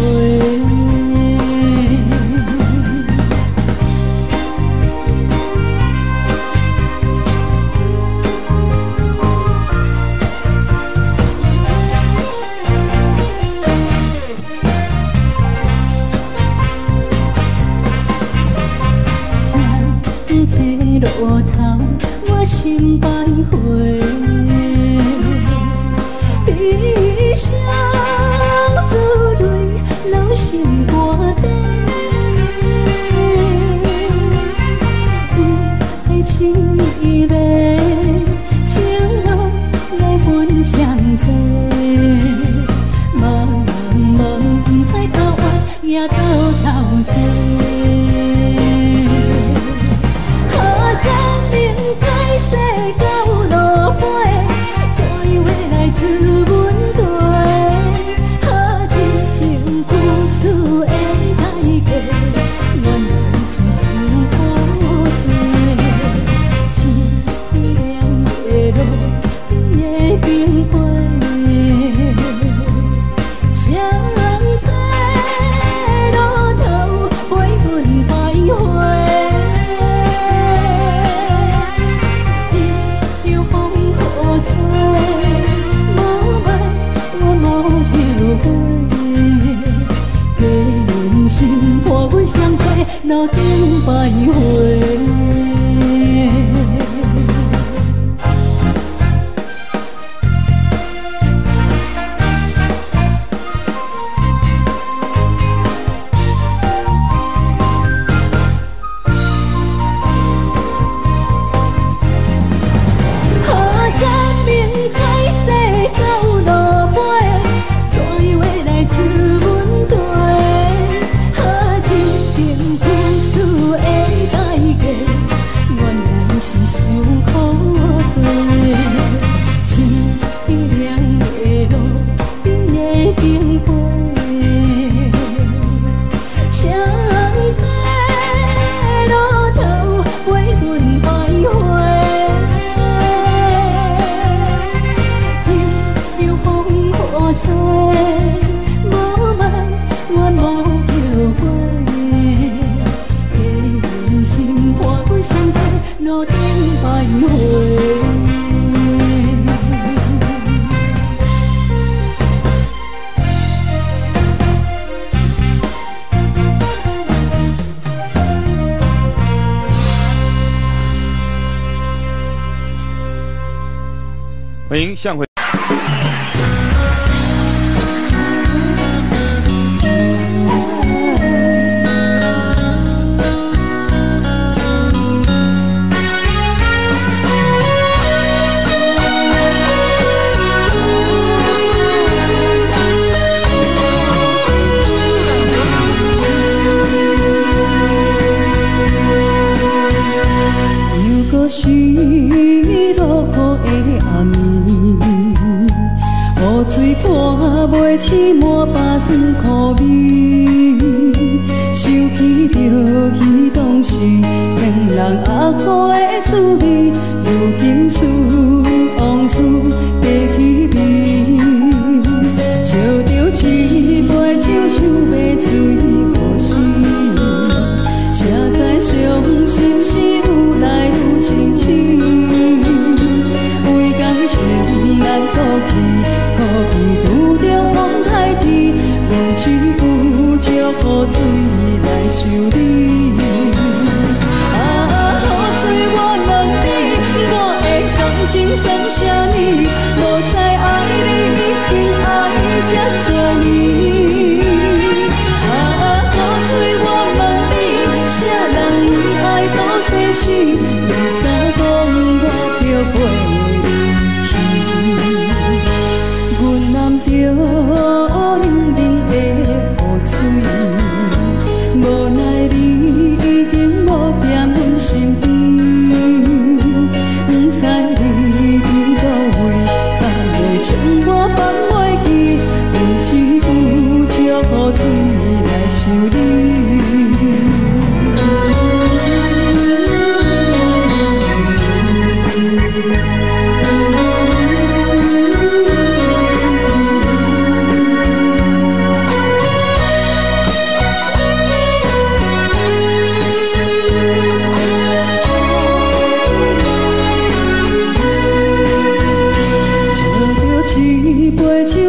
路头，我心徘徊。嫌多，茫茫不知到弯也到头西。好生命开始到路尾，怎话来自阮地？好真情付出的代价，原来是伤苦多。凄凉的路，你的肩背，谁做路头陪阮徘徊？听着风雨吹，无问我无后悔，假人心伴阮相陪，路顶徘徊。欢迎向回。是落雨的暗暝，雨水看袂起满巴酸苦味，想起着彼当时天人阿苦的滋味，如今思往事加稀微，笑着一杯酒想要醉过时，谁知伤心事愈来愈清醒，为感情难过去，可比拄着风台天，无只有借雨水来修理。啊，雨水我问你，我的感情算啥呢？无再爱你，已经爱这多年。啊，雨水我问你，啥人为爱到生死？你敢讲我漂泊离去？阮揽着冷冷的雨水，无奈你已经无踮阮身边，不知你伫倒位，敢会将我放袂记？阮只有借雨水来想你。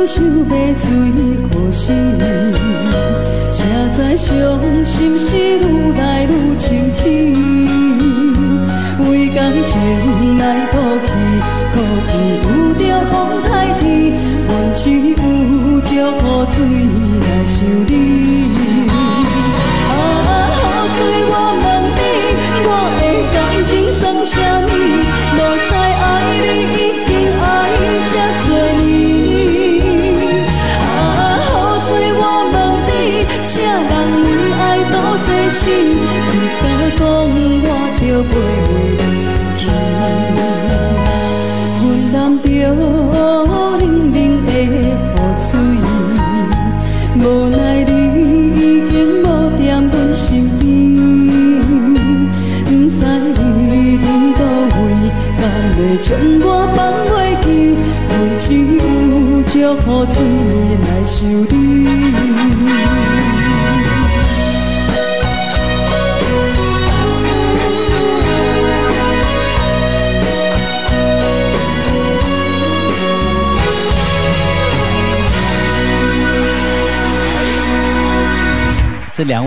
想要醉过时，谁知伤心事愈来愈清醒，为感情来哭泣，可比有着风台天，阮只有借雨水来想你。啊，雨水我问你，我的感情算啥呢？无再爱你，已经爱这多年。心，不敢讲我着陪你去。阮淋着冷冷的雨水，无奈你已经无踮阮身边，不知你伫倒位，敢会将我放袂记？阮只有祝雨水来想你。这两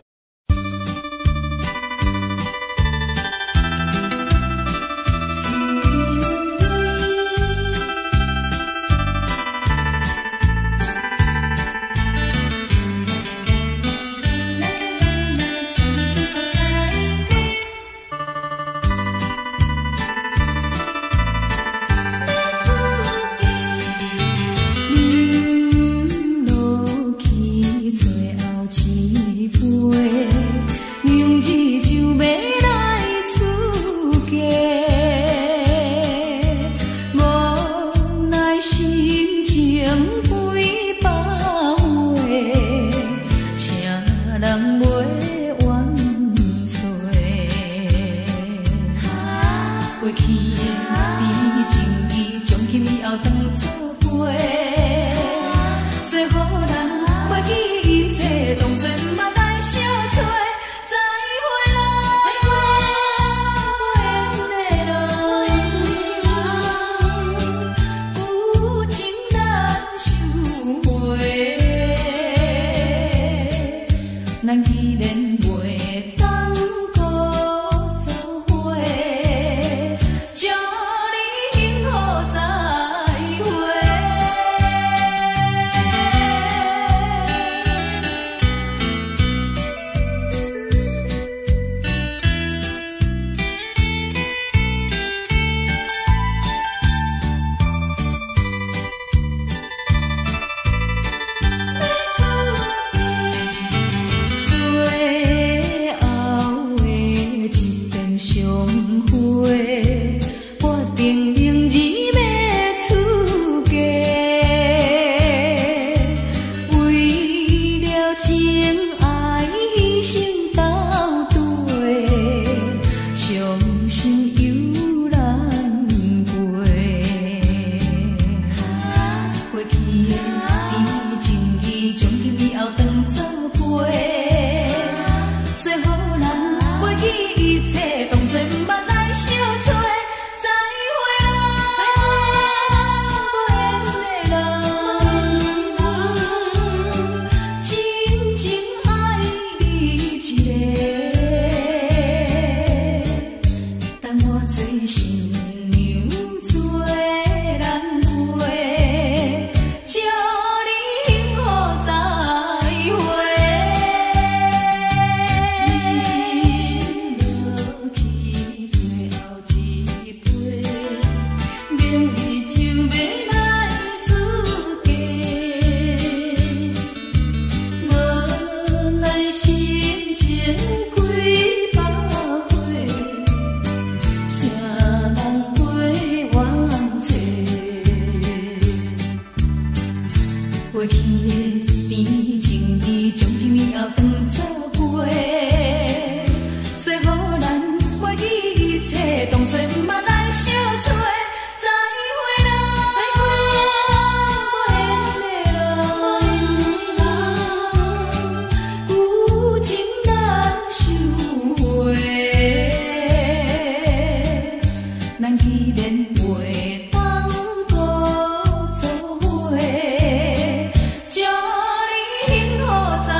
祝你幸福再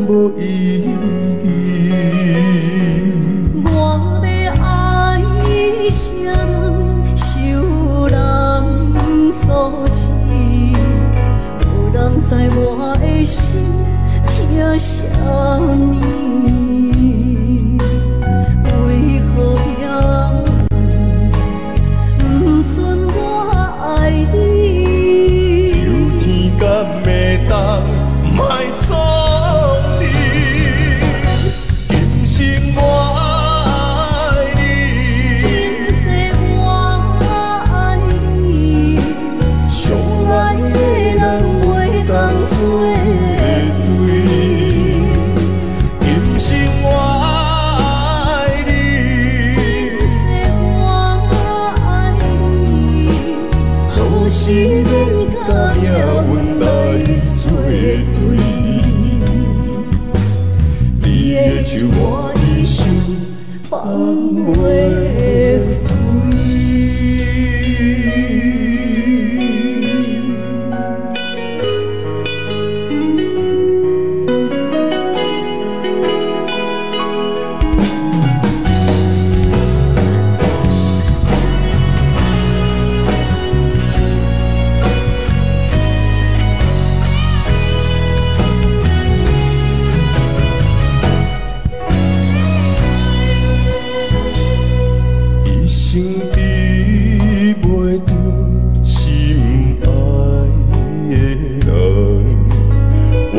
无意义。我要爱啥人，受人所欺，无人知我的心疼啥物。为何也不准我爱你？求天甲袂当，莫错你。今生我爱你，今世我爱你，相爱的人袂当做对。今生我爱你，今世我爱你，何时免甲命运来作对？你的手我一生放袂开。一生比袂着心爱的人，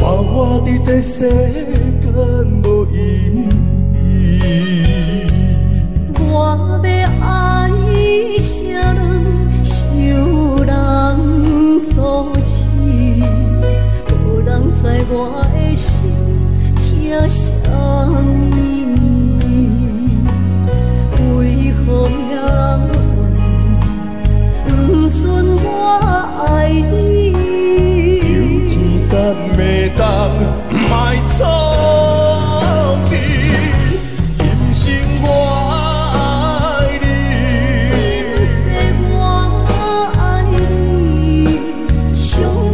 活伫这世间无意义。我要爱啥人，受人所欺，无人知我的心疼啥物。为何命运不准我爱你？求天甲袂当，莫错你。今生我爱你，今世我爱你，相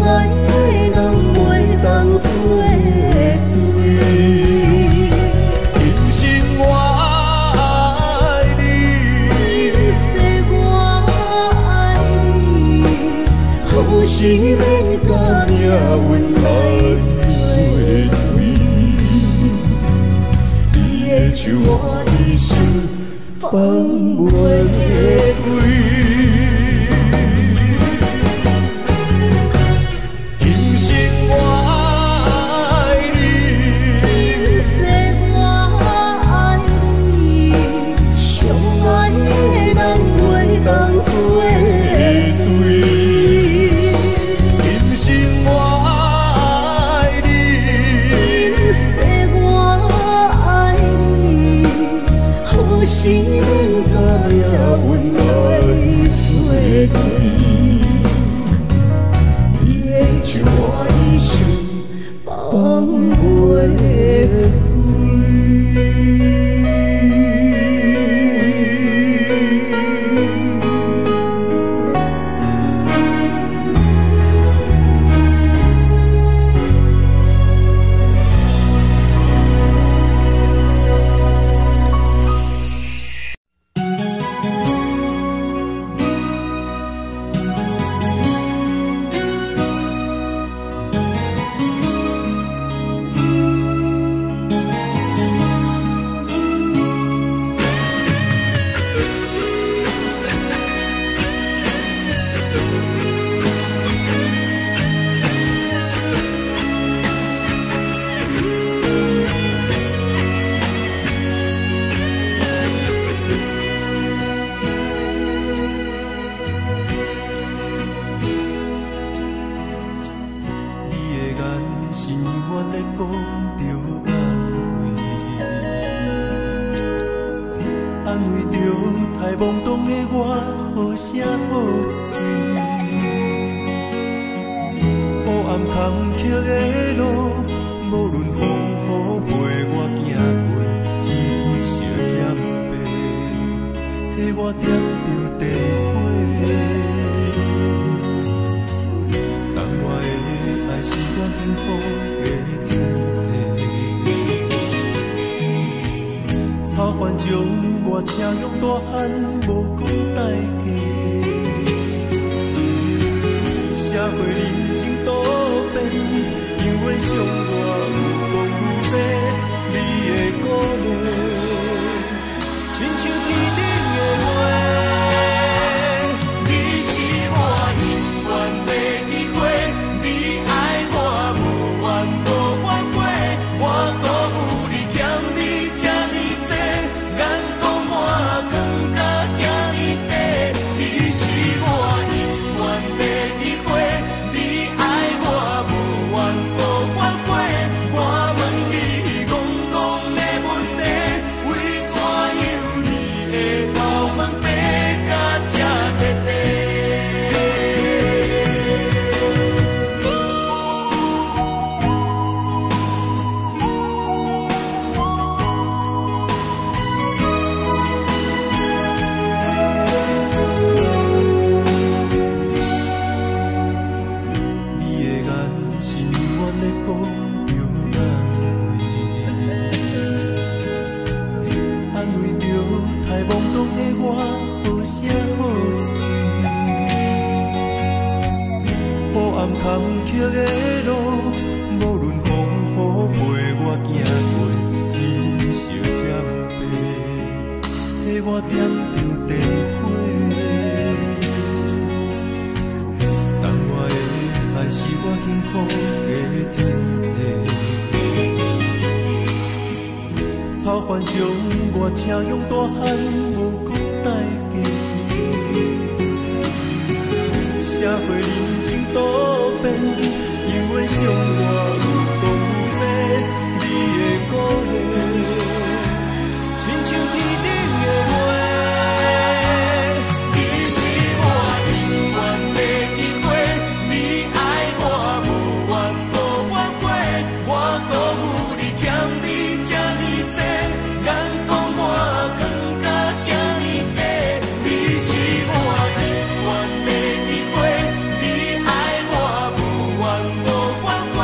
爱的人袂当做对。今生我爱你，今世我爱你，何时免甲命运来作对？你的手我一生放袂开。今生我爱你，今世我爱你，相爱的人袂当做对。今生我爱你，今世我爱你，何时免甲命运来作对？你的手我一生放袂开。太懵懂的我，好声好嘴。黑暗坎坷的路，无论风雨陪我行过，天昏烧渐白，替我点着灯火。当我的爱是我幸福的天地。反将我请用大汉，无讲代价。社会人情多变，因为伤我有讲有多，你的鼓励，亲像天顶的花。你是我永远的机会，你爱我无怨无反悔，我辜负你欠你这呢多，眼光满光甲遐呢短。你是我永远的机会，你爱我无怨无反悔，我问你戆戆的问题，为怎样你的头毛白甲这短短？你的眼是永远在讲着安慰着太懵懂的我，好声好嘴。黑暗坎坷的路，无论风雨陪我行过，天昏烧尖白，替我点着灯火。当我的爱是我幸福的天地，草原将我请用大汉，无讲代价。社会人情多变，因为伤我有讲有多，你的鼓励，亲像天顶的花。你是我永远的机会，你爱我无怨无反悔，我辜负你欠你这呢多，眼光满光甲遐呢短。你是我永远的机会，你爱我无怨无反悔，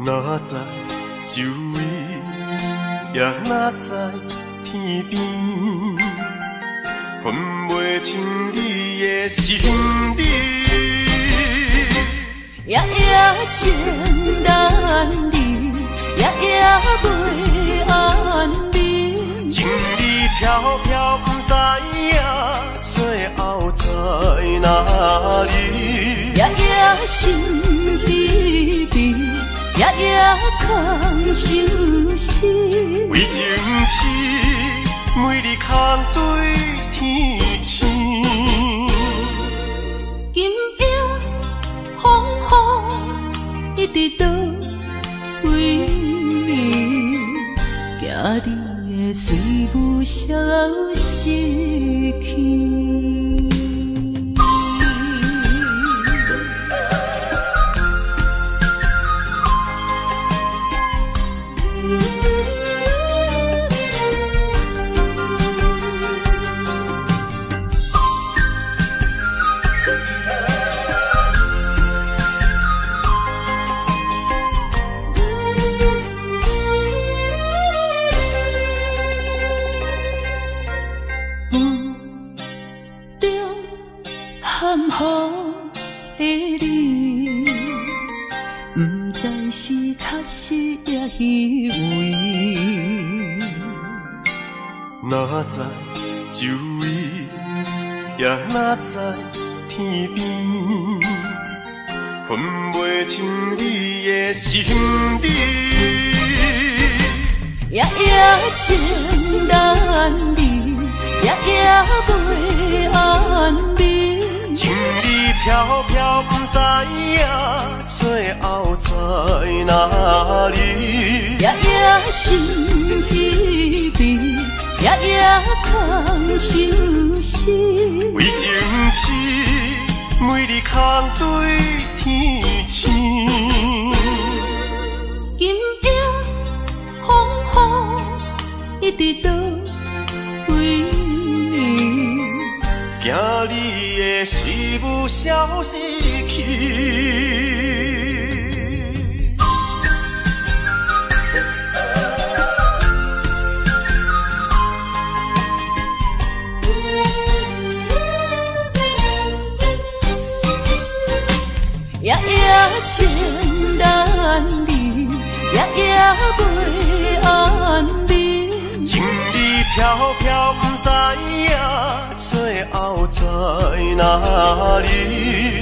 哪知周围，也哪知天边，分袂清你的心理。夜夜情难离，夜夜袂安眠。情意飘飘，不知影最后在哪里。夜夜心悲悲，夜夜空相思。为情痴，每日空对天星。今夜风雨一直倒位，惊你的随无消息去。哪知周围，也哪知天边，分袂清你的心理。夜夜情难离，夜夜袂安眠。情意飘飘，不知影最后在哪里。夜夜心悲悲，夜夜空相思。为情痴，每日空对天星。今夜风雨一直倒位，惊你的随无消息去。夜夜情难离，夜夜袂安眠。情意飘飘，不知影最后在哪里。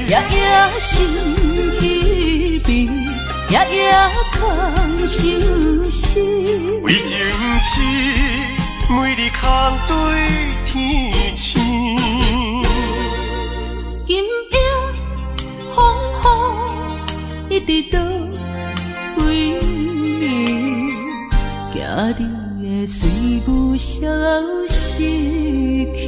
夜夜心悲悲，夜夜空相思。为情痴，每日空对天星。今夜风雨一直倒位，惊你的随无消息去。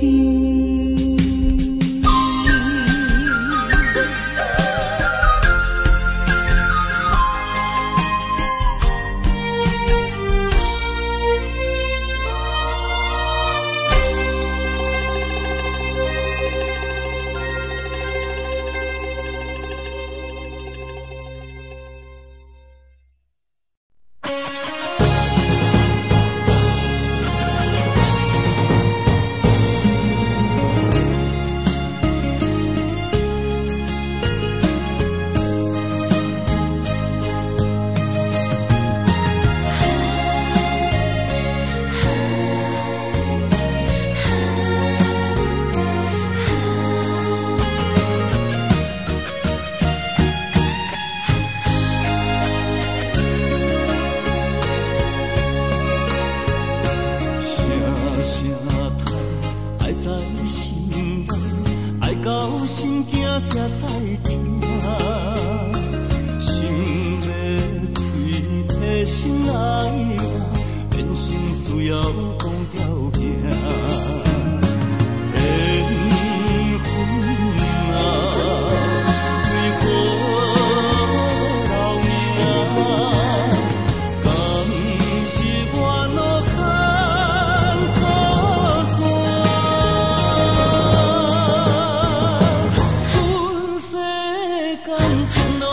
情路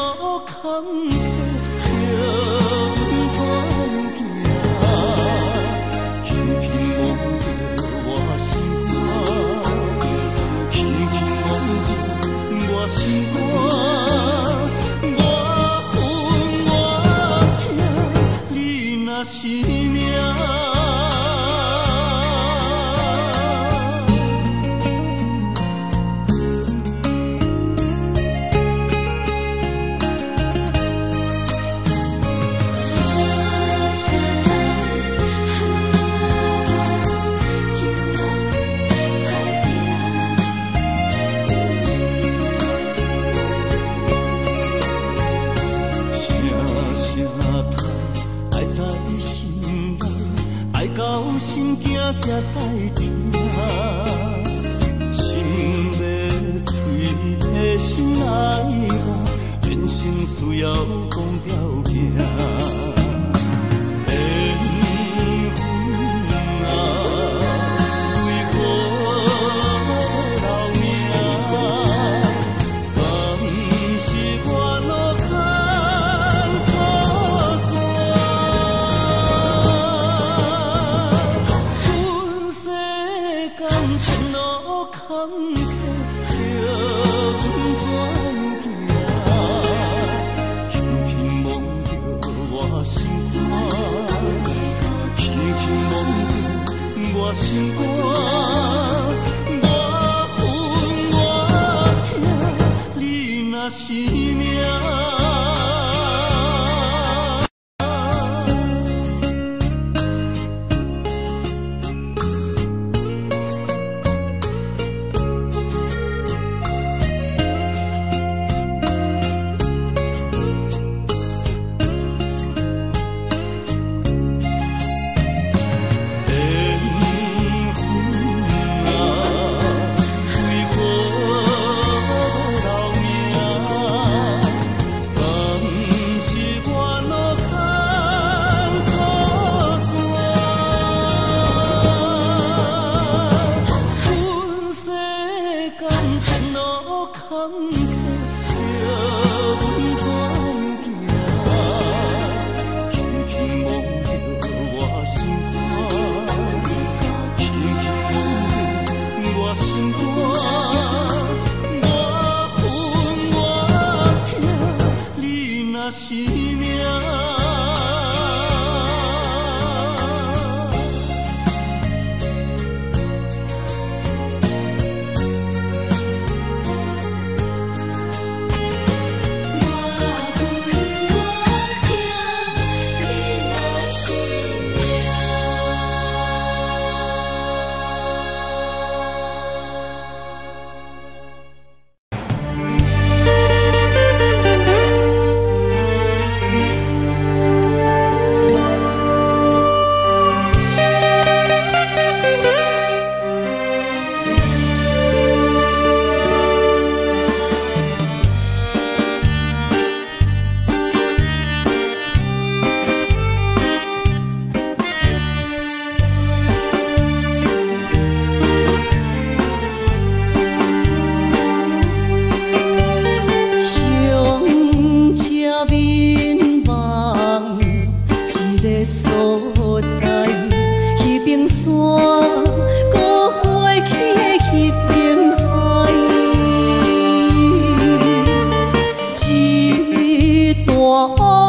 坎坷。是命。到心惊才知听，心要嘴提心爱我，变成需要讲条件。心肝，我恨我痛，你若是命。是命。我。